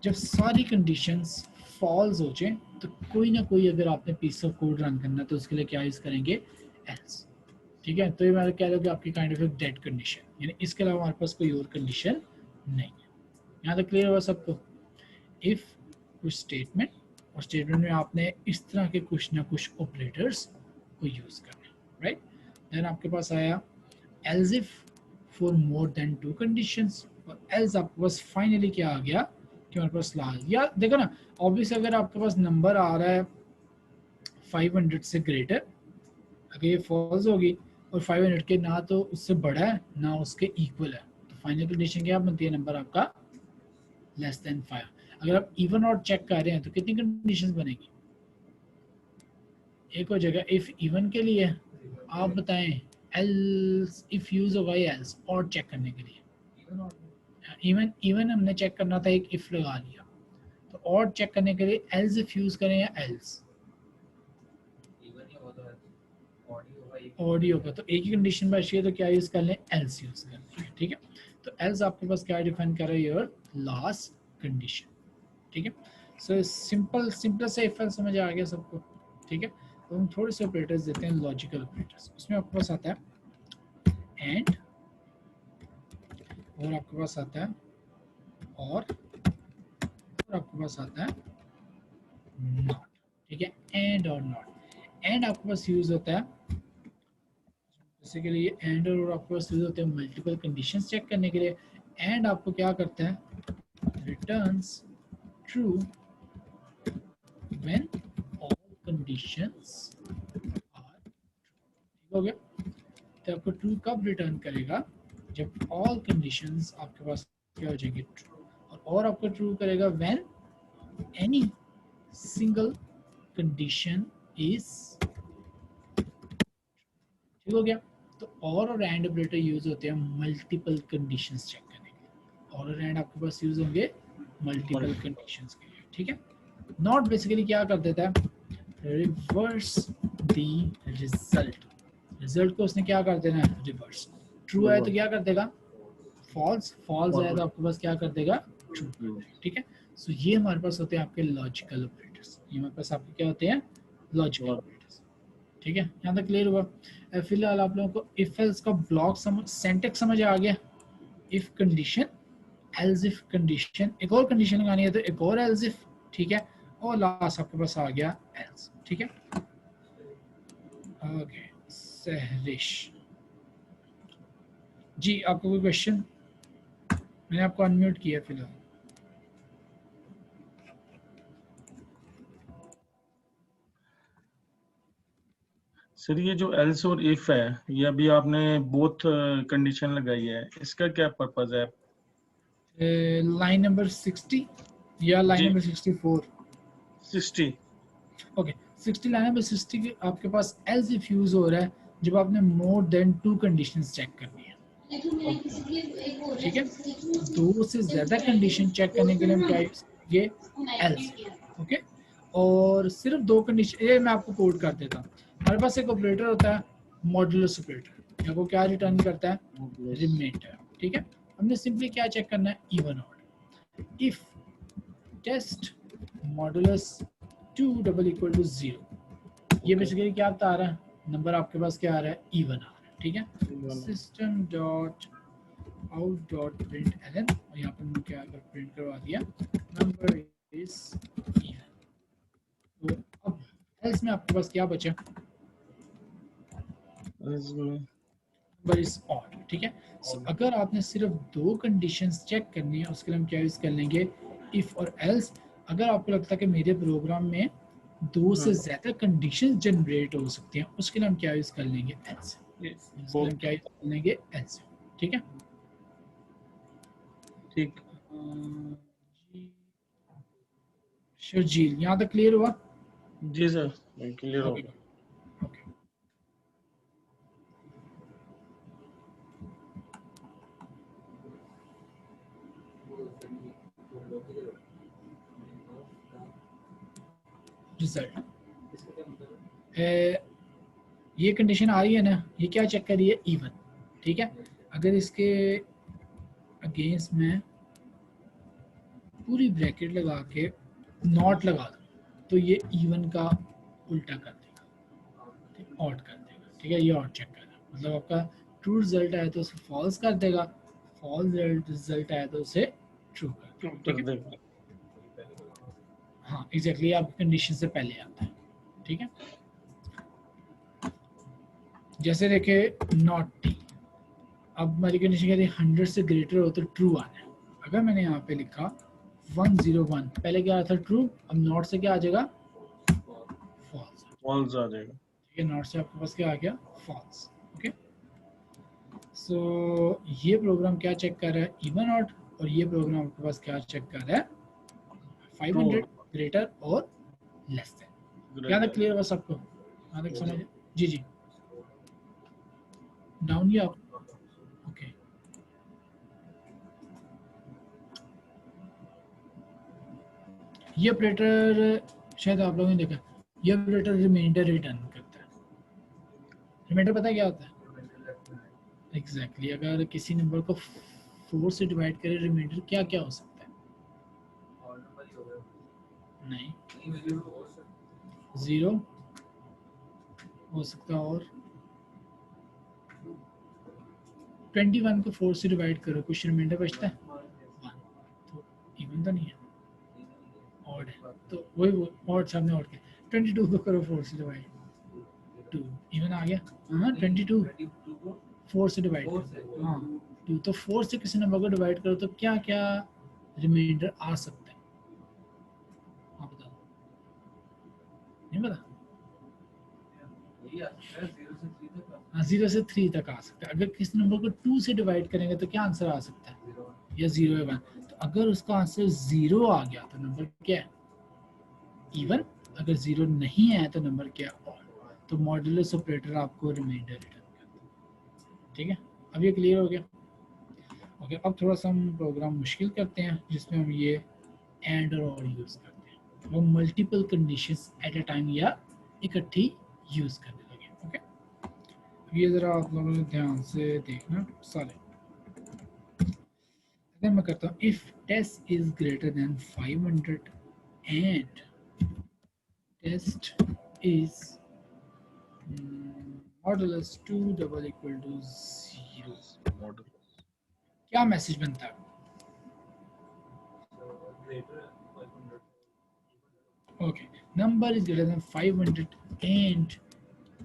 जब सारी कंडीशंस फॉल्स हो जाए तो कोई ना कोई, अगर आपने पीस ऑफ कोड रन करना है तो उसके लिए क्या यूज करेंगे, एल्स। ठीक है, तो ये मैं कह लो कि आपकी काइंड ऑफ एक डेड कंडीशन, यानी इसके अलावा हमारे पास कोई और कंडीशन नहीं है। यहाँ तक क्लियर हुआ सबको? इफ कुछ स्टेटमेंट, और स्टेटमेंट में आपने इस तरह के कुछ ना कुछ ऑपरेटर्स को यूज करना, राइट। देन आपके पास आया else if for more than 2 conditions, और एल्स आपके पास फाइनली क्या आ गया कि हमारे पास लास्ट, या देखो ना ऑब्वियसली अगर आपके पास नंबर आ रहा है 500 से ग्रेटर, अगर ये फॉल्स होगी और 500 के ना तो उससे बड़ा है ना उसके इक्वल है, तो फाइनल कंडीशन क्या बनती है, नंबर आपका लेस देन 5। अगर आप इवन और चेक कर रहे हैं तो कितनी कंडीशंस बनेगी, एक हो जाएगा इफ इवन के लिए, आप बताएं एल्स इफ यूज होगा या एल्स और चेक करने के लिए। इवन और इवन इवन हमने चेक करना था, एक इफ लगा लिया, तो और चेक करने के लिए एल्स इफ यूज करें या एल्स। इवन ही होगा तो ऑडी होगा एक ऑडियो का तो एक ही कंडीशन बच रही है, तो क्या यूज कर लें, एल्स यूज कर लें। ठीक है, तो एल्स आपके पास क्या डिफाइन कर रहा है, योर लास्ट कंडीशन। ठीक है, सो सिंपल सिंपल से इफ एल्स समझ आ गया सबको। ठीक है, तो हम थोड़े से ऑपरेटर्स देते हैं, लॉजिकल ऑपरेटर्स। उसमें आपके पास आता है एंड, और आपके पास आता है और आपके पास आता है नॉट। ठीक है, एंड और नॉट। एंड आपके पास यूज होता है बेसिकली, ये एंड और आपके पास यूज होते हैं मल्टीपल कंडीशंस चेक करने के लिए। एंड आपको क्या करता है, returns true when all conditions are. ठीक हो गया, तो आपको ट्रू कब रिटर्न करेगा, जब ऑल कंडीशंस आपके पास क्या हो जाएगी, ट्रू। और आपको ट्रू करेगा when any single condition is. ठीक हो गया, तो और एंड ऑपरेटर यूज होते हैं मल्टीपल कंडीशंस चेक करने के लिए। और एंड आपके पास यूज होंगे मल्टीपल कंडीशंस के लिए। ठीक है, नॉट बेसिकली क्या कर देता है, रिवर्स द रिजल्ट। रिजल्ट को उसने क्या कर देना है, रिवर्स। ट्रू है तो क्या कर देगा, फॉल्स। फॉल्स है तो आपके पास क्या कर देगा, ट्रू। ठीक है, सो ये हमारे पास होते हैं आपके लॉजिकल ऑपरेटर्स। ये हमारे पास आपके क्या होते हैं, लॉजिकल ऑपरेटर्स। ठीक है, यहाँ तक क्लियर हुआ। फिलहाल आप लोगों को इफ एल्स का ब्लॉक समझ, सिंटैक्स समझ आ गया। If condition, else if condition, एक और कंडीशन लगानी है तो एक और एल्स इफ। ठीक है, और लास्ट आपके पास आ गया एल्स। ठीक है, ओके सहरिश जी, आपको कोई क्वेश्चन? मैंने आपको अनम्यूट किया फिलहाल। सर ये जो एल्स और इफ है, ये अभी आपने बोथ कंडीशन लगाई है, इसका क्या पर्पज है? लाइन नंबर 60 या लाइन जी नंबर 64? 60। ओके, 60 लाइन नंबर 60 के आपके पास एल्स इफ यूज हो रहा है जब आपने मोर देन 2 कंडीशंस चेक करनी है। ठीक है, दो से ज्यादा कंडीशन चेक करने के लिए हम क्या यूज करेंगे, एल्स। ओके, और सिर्फ 2 कंडीशन, ये मैं आपको कोड कर देता हूँ। हमारे पास एक ऑपरेटर होता है मॉड्यूलस ऑपरेटर, या वो क्या रिटर्न करता है, रिमाइंडर। ठीक है, हमने सिंपली क्या चेक करना है, even odd. If test modulus 2 double equal to 0, ये बेसिकली क्या बता रहा है, नंबर आपके पास क्या आ रहा है, इवन आ रहा है। ठीक है, system dot out dot print ln, और यहाँ पर मैंने क्या अगर प्रिंट करवा दिया, नंबर इज इवन। तो अब एल्स में आपके पास क्या बचा, नंबर इज ऑड। ठीक है, सो अगर आपने सिर्फ 2 कंडीशंस चेक करनी है, उसके लिए हम क्या यूज कर लेंगे, इफ और एल्स। अगर आपको लगता है कि मेरे प्रोग्राम में 2 से ज्यादा कंडीशंस जनरेट हो सकती हैं, उसके लिए हम क्या यूज कर लेंगे, एल्स। उसके लिए हम क्या यूज कर लेंगे, एल्स। ठीक है, ठीक। शर्जील, यहाँ तक क्लियर हुआ? जी सर, क्लियर हो गया। ओके, रिजल्ट इसका क्या मतलब है? ये कंडीशन आ रही है ना, ये क्या चेक कर रही है, इवन। ठीक है, अगर इसके अगेंस्ट में पूरी ब्रैकेट लगा के नॉट लगा दो, तो ये इवन का उल्टा कर देगा, ऑड कर देगा। ठीक है, ये ऑड चेक करेगा, मतलब आपका ट्रू रिजल्ट आया तो उसे फॉल्स कर देगा, फॉल्स रिजल्ट आया तो उसे ट्रू कर देगा। ठीक है, हाँ एग्जैक्टली, आपकी कंडीशन से पहले आता है। ठीक है, जैसे देखे नॉट टी, अब हमारी कंडीशन कहती है 100 से ग्रेटर हो तो ट्रू आना है। अगर मैंने यहाँ पे लिखा 101, पहले क्या आया था, ट्रू, अब नॉट से क्या आ जाएगा, फॉल्स। फॉल्स आ जाएगा। ठीक है, नॉट से आपके पास क्या आ गया, फॉल्स। ओके, सो ये प्रोग्राम क्या चेक कर रहा है, इवन ऑड, और ये प्रोग्राम आपके पास क्या चेक कर रहा है, 500 ग्रेटर और लेस देन। क्या था क्लियर बस आपको? यहाँ तक समझ? जी जी, डाउन या ओके। ये ऑपरेटर शायद आप लोगों ने देखा, ये ऑपरेटर रिमाइंडर रिटर्न करता है। रिमाइंडर पता है क्या होता है? एग्जैक्टली अगर किसी नंबर को 4 से डिवाइड करें रिमाइंडर क्या क्या हो सकता है? नहीं, 0 हो सकता है, और 21 को 4 से डिवाइड करो, कुछ रिमाइंडर बचता है? 1, तो इवन तो नहीं है, ऑड है, तो वही वो ऑड सामने ऑड के 22 को करो 4 से डिवाइड, 2 इवन आ गया। हाँ 22 4 से डिवाइड करो, हाँ 2, तो 4 से किसी नंबर को डिवाइड करो तो क्या क्या रिमाइंडर आ सकता है आप बताओ? नहीं पता? हाँ 0 से 3 तक आ सकता है। अगर किसी नंबर को 2 से डिवाइड करेंगे तो क्या आंसर आ सकता है? या 0 या 1। तो अगर उसका आंसर 0 आ गया तो नंबर क्या है? इवन। अगर 0 नहीं आया तो नंबर क्या है? ऑड। तो मॉड्यूलस ऑपरेटर आपको रिमाइंडर रिटर्न करता है। ठीक है, अब ये क्लियर हो गया? ओके, अब थोड़ा सा हम प्रोग्राम मुश्किल करते हैं जिसमें हम ये एंड और ऑड यूज़ करते हैं, वो multiple conditions at a time या इकट्ठी यूज़ करने लगे। ओके, ये ज़रा आप लोगों ने ध्यान से देखना सारे। अगर मैं करता हूँ if test is greater than 500 and test is modulus 2 double equal to 0, क्या मैसेज बनता है? Okay, number is greater than 500 and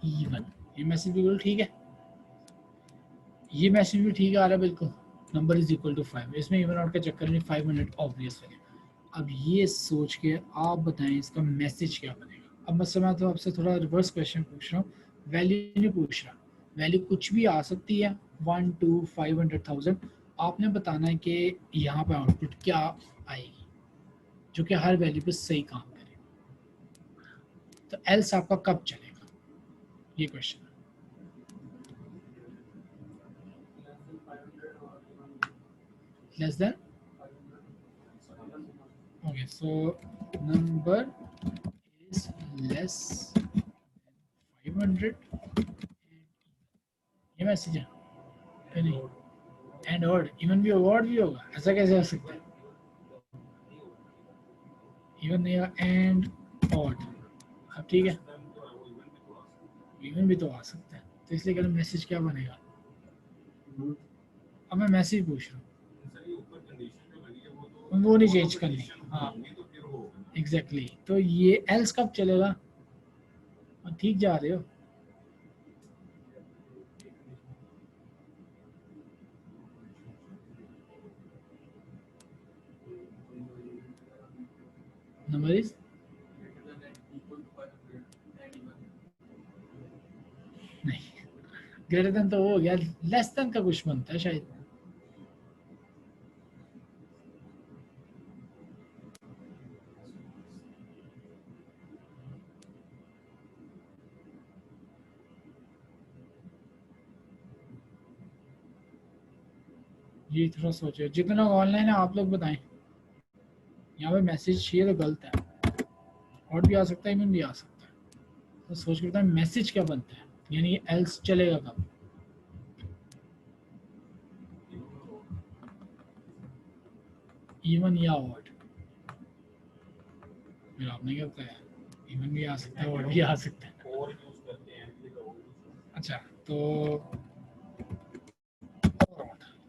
even, ये मैसेज बिल्कुल ठीक है, ये मैसेज भी ठीक आ रहा है बिल्कुल। नंबर इज इक्वल टू 5, इसमें इवन आउट का चक्कर नहीं, 500 ऑब्वियस है। अब ये सोच के आप बताएं इसका मैसेज क्या बनेगा। अब मैं तो आपसे थोड़ा रिवर्स क्वेश्चन पूछ रहा हूँ, वैल्यू नहीं पूछ रहा, वैल्यू कुछ भी आ सकती है 1 2 500,000, आपने बताना है कि यहाँ पे आउटपुट क्या आएगी जो कि हर वैल्यू पे सही काम करे। तो एल्स आपका कब चलेगा, ये क्वेश्चन है। Less than, okay, so number is less 500, ये मैसेज है कि नहीं? एंड ऑड, इवन भी ऑड भी होगा, ऐसा कैसे हो सकता है? इवन नहीं होगा, एंड ऑड। अब ठीक है, इवन भी तो आ सकता है, तो इसलिए कह रहा मैसेज क्या बनेगा। अब मैं मैसेज पूछ रहा हूँ, वो नहीं चेंज करनी। हाँ एग्जैक्टली, तो ये एल्स कब चलेगा? ठीक जा रहे हो? नंबर इज नहीं, ग्रेटर देन तो हो गया, लेस देन का कुछ बनता है शायद। ये थोड़ा सोचो, जितना ऑनलाइन है आप लोग बताएं। यहाँ पे मैसेज चाहिए तो गलत है, और भी आ सकता है, इवन भी आ सकता है, तो सोच के बताएं मैसेज क्या बनता है, यानी एल्स चलेगा कब? इवन या ऑड? फिर आपने क्या बताया, इवन भी आ सकता है, ऑड भी आ सकता है। अच्छा, तो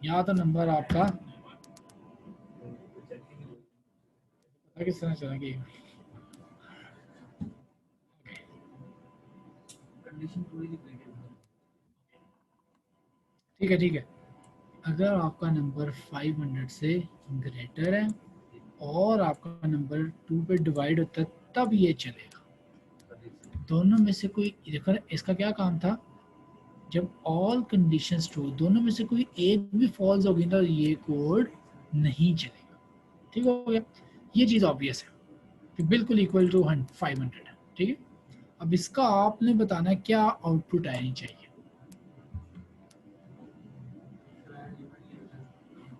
या तो नंबर आपका पता किस तरह चला कि ठीक है ठीक है, अगर आपका नंबर 500 से ग्रेटर है और आपका नंबर 2 पे डिवाइड होता है तब ये चलेगा। दोनों में से कोई, देखो इसका क्या काम था, जब ऑल कंडीशंस ट्रू, दोनों में से कोई एक भी फॉल्स होगी तो ये कोड नहीं चलेगा। ठीक हो गया, ये चीज़ ऑब्वियस है कि बिल्कुल इक्वल टू 500 है। ठीक है, अब इसका आपने बताना है क्या आउटपुट आनी चाहिए।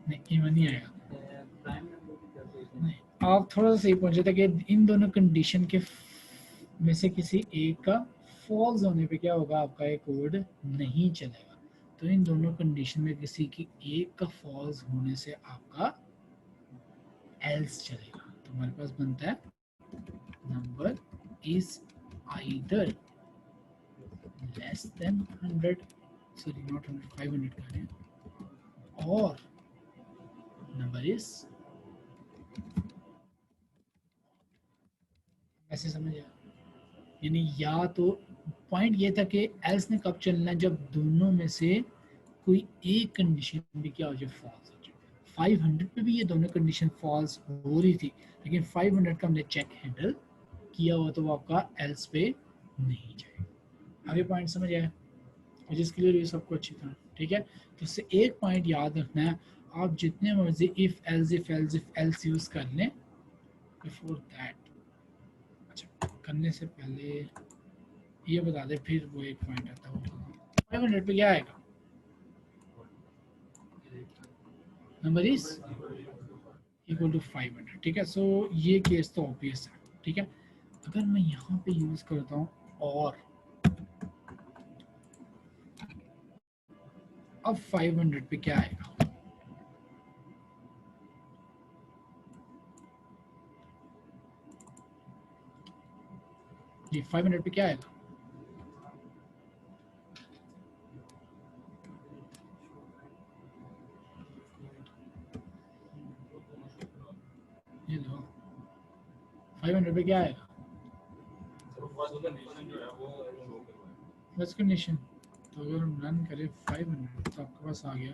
नहीं, इवन नहीं आएगा। प्राइम नंबर की तरफ से नहीं, आप थोड़ा सा सही पहुंचे थे कि इन दोनों कंडीशन के में से किसी एक का फॉल्स होने पे क्या होगा, आपका ये कोड नहीं चलेगा। तो इन दोनों कंडीशन में किसी की एक का फॉल्स होने से आपका एल्स चलेगा। तो हमारे पास बनता है number is either less than 100, sorry not 100, 500 का है, और नंबर इज, ऐसे समझ आया? यानी या तो पॉइंट ये था कि एल्स ने कब चलना है, जब दोनों में से कोई एक कंडीशन भी क्या हो जाए, फॉल्स हो जाए। 500 पे भी ये दोनों कंडीशन फॉल्स हो रही थी, लेकिन 500 का हमने चेक हैंडल किया हुआ, तो वो आपका एल्स पे नहीं जाएगा। आगे पॉइंट समझ आया? जिस क्लियर हुई सबको अच्छी तरह, ठीक है। तो उससे एक पॉइंट याद रखना है, आप जितने मर्जी इफ एल्स यूज कर लें, बिफोर दैट, अच्छा करने से पहले ये बता दे, फिर वो एक पॉइंट आता है। 500 पे क्या आएगा, नंबर इज इक्वल टू 500, ठीक है। सो ये केस तो ऑब्वियस है, ठीक है। अगर मैं यहाँ पे यूज करता हूँ और अब 500 पे क्या आएगा, जी 500 पे क्या आएगा, ये लो 500 पे क्या आएगा, फर्स्ट कंडीशन। तो अगर हम रन करें 500 तो आपके पास आ गया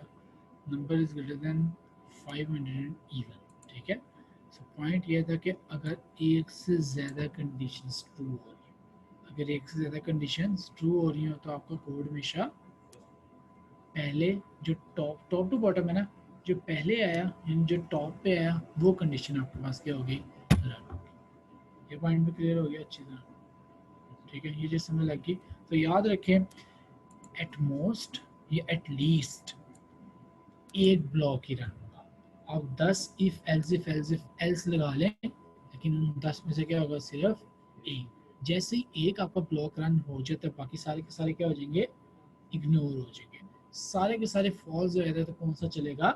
number is greater than 500 even, ठीक है। सो पॉइंट ये था कि अगर एक से ज़्यादा कंडीशंस ट्रू हो रही हो, अगर एक से ज़्यादा कंडीशंस ट्रू हो रही हो, तो आपका कोड हमेशा पहले जो टॉप टू बॉटम है ना, जो पहले आया यानी जो टॉप पे आया, वो कंडीशन आपके पास क्या होगी, रन होगी। ये पॉइंट भी क्लियर हो गया अच्छी तरह, ठीक है। ये चीज़ समझ लग गई। तो याद रखें, एट मोस्ट या एट लीस्ट एक ब्लॉक ही रन होगा। आप 10 इफ एल्स लगा लें, लेकिन उन 10 में से क्या होगा, सिर्फ एक। जैसे ही एक आपका ब्लॉक रन हो जाता है, बाकी सारे के सारे क्या हो जाएंगे, इग्नोर हो जाएंगे। सारे के सारे फॉल्स हो जाते हैं, तो कौन सा चलेगा,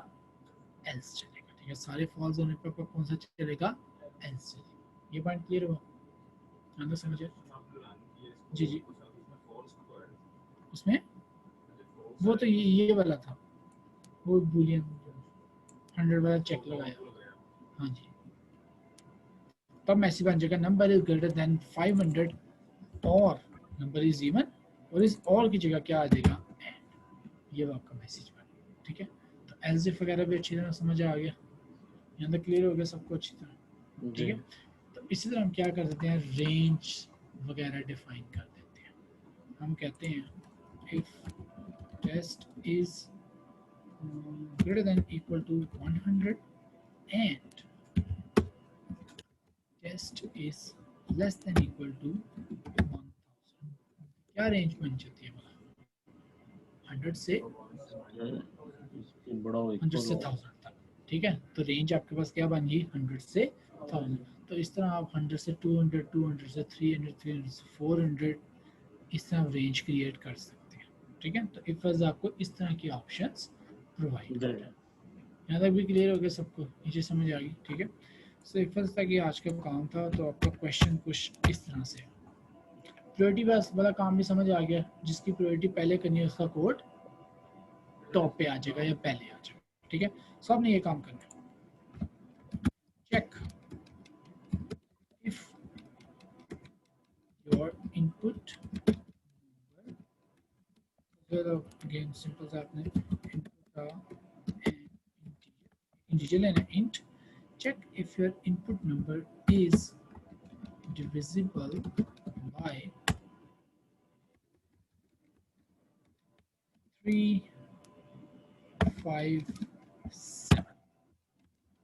एल्स चलेगा, ठीक है। सारे फॉल्स होने पर आपका कौन सा चलेगा, एल्स चलेगा। ये पॉइंट क्लियर हुआ, अंदर समझिए। जी जी, उसमें वो तो ये वाला था, वो बूलियन 100 वाला चेक लगाया, हाँ जी। तब मैसेज बन जाएगा नंबर इज ग्रेटर देन 500 और नंबर इज इवन, और इस और की जगह क्या आ जाएगा, ये वो आपका मैसेज बन गया, ठीक है। तो एल्स वगैरह भी अच्छी तरह समझ आ गया, यहाँ तक क्लियर हो गया सबको अच्छी तरह, ठीक है। तो इसी तरह हम क्या कर देते हैं, रेंज वगैरह डिफाइन कर देते हैं। हम कहते हैं if test is greater than equal to 100 and test is less than equal to 1000, क्या रेंज बन जाती है, 100 से बड़ा हो 100 से 1000 तक, ठीक है। तो रेंज आपके पास क्या बन गई, 100 से 1000। तो इस तरह आप 100 से 200, 200 से 300, 300 से 400, इस तरह आप रेंज क्रिएट कर सकते हैं, ठीक है। तो इफज आपको इस तरह की ऑप्शंस प्रोवाइड करता है। यहाँ तक भी क्लियर हो गया सबको, ये चीज़ समझ आ गई, ठीक है। सो इफज तक ये आज का काम था। तो आपका क्वेश्चन कुछ इस तरह से, प्रायोरिटी बस वाला काम भी समझ आ गया, जिसकी प्रायोरिटी पहले करनी है उसका कोड टॉप पे आ जाएगा या पहले आ जाएगा, ठीक है। सो आपने ये काम करना है, check if your input, again simple सा आपने इनपुट का इंटीजर लेना, int check if your input number is divisible by 3, 5, 7।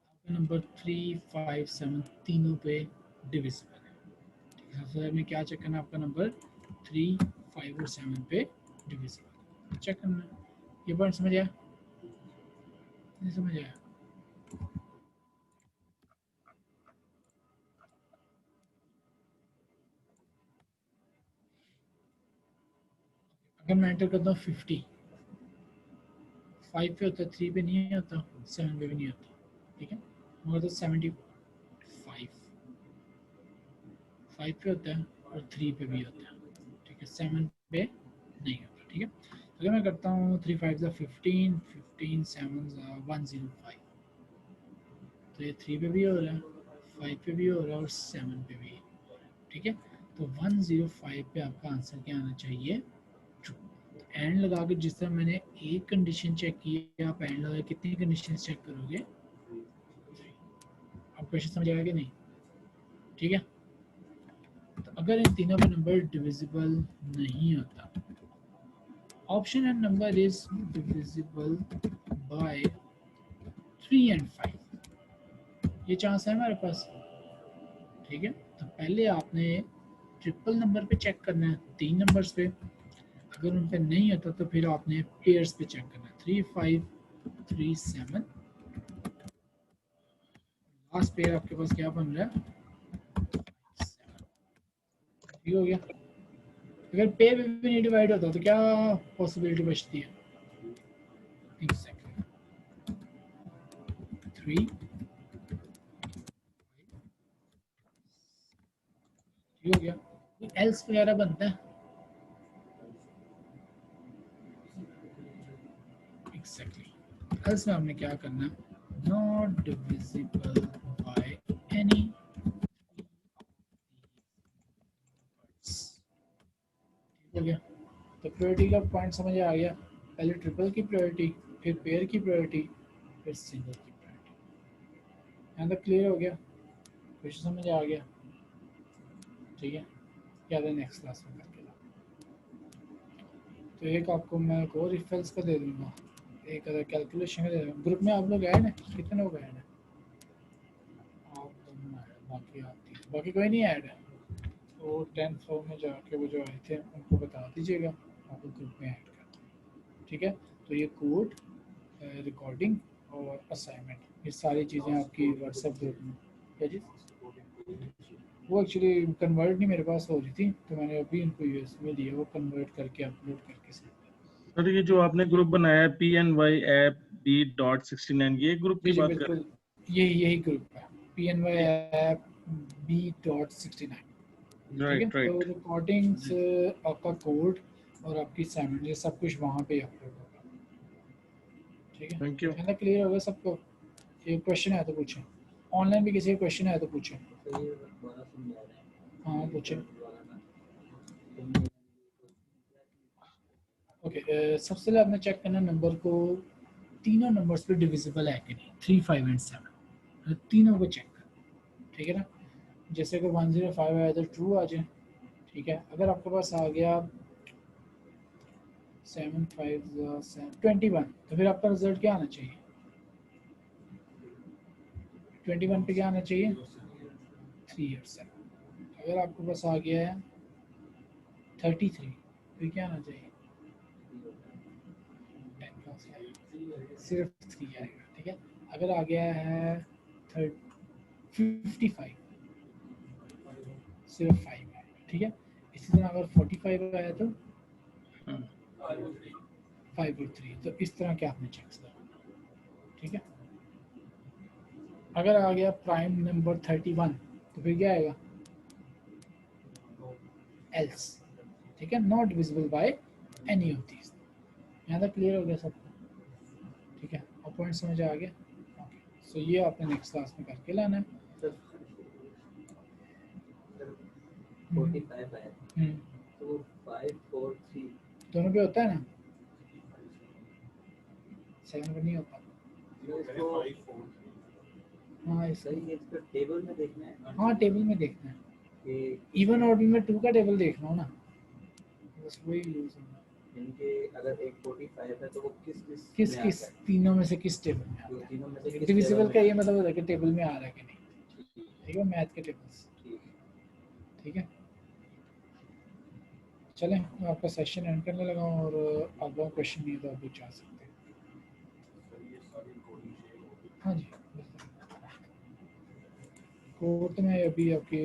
आपका नंबर 3, 5, 7 तीनों पे डिविजिबल है, सबसे पहले क्या चेक करना है, आपका नंबर 3, 5 और 7 पे डिविजिबल चेक करना है। ये पॉइंट समझ आया? नहीं समझ आया? अगर मैं एंटर करता हूँ 50, 5 पे होता है, 3 पे नहीं होता, 7 पे भी नहीं होता, ठीक है, मगर तो 75 5 पे होता है और 3 पे भी होता है, ठीक है, 7 पे नहीं होता, ठीक है। तो अगर मैं करता हूँ 3 5 15, 15 7 105, तो ये 3 पे भी हो रहा है, 5 पे भी हो रहा है और 7 पे भी, ठीक है। तो 105 पे आपका आंसर क्या आना चाहिए? ट्रू। एंड लगा के जिस तरह मैंने एक कंडीशन चेक की है, आप एंड लगा कितनी कंडीशन चेक करोगे? आप क्वेश्चन समझ आएगा कि नहीं? ठीक है। तो अगर इन तीनों का नंबर डिविजिबल नहीं होता, option and number is divisible by 3 and 5, ये चांस है हमारे पास, ठीक है। तो पहले आपने ट्रिपल नंबर पे चेक करना है, 3 नंबर्स पे, अगर उन पे नहीं होता तो फिर आपने पेयर्स पे चेक करना है, 3 5 3 7, लास्ट पेयर आपके पास क्या बन रहा है? 7, ठीक हो गया। अगर पेयर पे भी नहीं डिवाइड होता तो क्या पॉसिबिलिटी बचती है? एग्जैक्टली 3, ठीक हो गया। एल्स वगैरह बनता है, एग्जैक्टली। एल्स में हमने क्या करना है? नॉट डिविजिबल बाय एनी, ठीक हो गया। तो प्रायोरिटी का पॉइंट समझ आ गया, पहले ट्रिपल की प्रायोरिटी, फिर पेयर की प्रायोरिटी, फिर सिंगल की प्रायोरिटी। यहाँ तक क्लियर हो गया? क्वेश्चन समझ आ गया? ठीक है, या नेक्स्ट क्लास में करके ला। तो एक आपको मैं एक और रिफरेंस का दे दूंगा, एक अगर कैलकुलेशन का दे दूंगा। ग्रुप में आप लोग ऐड हैं? कितने लोग ऐड हैं? आप दोनों ऐड, बाकी आप तीन, बाकी कोई नहीं ऐड है? तो 10th फ्लोर में जाके वो जो आए थे उनको बता दीजिएगा, आपको ग्रुप में ऐड कर, ठीक है। तो ये कोड, रिकॉर्डिंग और असाइनमेंट, ये सारी चीज़ें आपकी व्हाट्सएप ग्रुप में, क्या जी? वो एक्चुअली कन्वर्ट नहीं मेरे पास हो रही थी, तो मैंने अभी इनको यूएस में दिया, वो कन्वर्ट करके अपलोड करके सेंड कर। सर ये जो आपने ग्रुप बनाया है PNY ऐप B.69, ये ग्रुप जी की जी बात कर बिल्कुल, यही ग्रुप है, PNY रहे ऐप B.69, हैं? ठीक है। राइट तो राइट। रिकॉर्डिंग्स, आपका कोड और आपकी असाइनमेंट, ये सब कुछ वहाँ पे अपलोड होगा, ठीक है। Thank you. कहना क्लियर होगा सबको? ये क्वेश्चन है तो पूछें, ऑनलाइन भी किसी का क्वेश्चन है तो पूछें। तो ये दोबारा समझा रहे हैं हाँ पूछें। दोबारा ना तुमने ओके, सबसे पहले आपने चेक करना नंबर को, तीनों नंबर्स पे डिविजिबल है कि नहीं, 3 5 एंड 7, तीनों को चेक कर, ठीक है ना। जैसे कि 105 आया तो ट्रू आ जाए, ठीक है। अगर आपके पास आ गया 7 5 21, तो फिर आपका रिजल्ट क्या आना चाहिए? 21 पे क्या आना चाहिए? 3 और 7। अगर आपके पास आ गया है 33, फिर क्या आना चाहिए? 10 का सिर्फ 3 आएगा, ठीक है। अगर आ गया है 55, सिर्फ 5 है, ठीक है। इसी तरह अगर 45 आया तो 5 और 3, तो इस तरह के आपने चेक्स करना, ठीक है। अगर आ गया प्राइम नंबर 31, तो फिर क्या आएगा? एल्स, ठीक है, not visible by any of these. यहाँ तक क्लियर हो गया सबको? ठीक है, और पॉइंट समझ आ गया? ओके, सो ये आपने नेक्स्ट क्लास में करके लाना है। सर सर 45 आया तो 5 4 3 दोनों पे होता है ना, 7 पे नहीं होता। इसको हाँ इस, सही है, इसको टेबल में देखना है हाँ टेबल में देखना है, कि इवन ऑर्डर में 2 का टेबल देखना हो ना, बस वही यूज होना, इनके अगर एक 45 है तो वो किस किस में किस आता है, तीनों में से किस टेबल में तो आता तीनों में से है। किस डिविजिबल टेबल का में ये आता मतलब होता है कि टेबल में आ रहा है कि नहीं, है। ठीक है, मैथ के टेबल्स, ठीक ठीक है। चलें मैं आपका सेशन एंड करने लगा हूँ, और आप लोगों क्वेश्चन भी तो अभी जा सकते हैं। हाँ जी, कोड तो मैं अभी आपके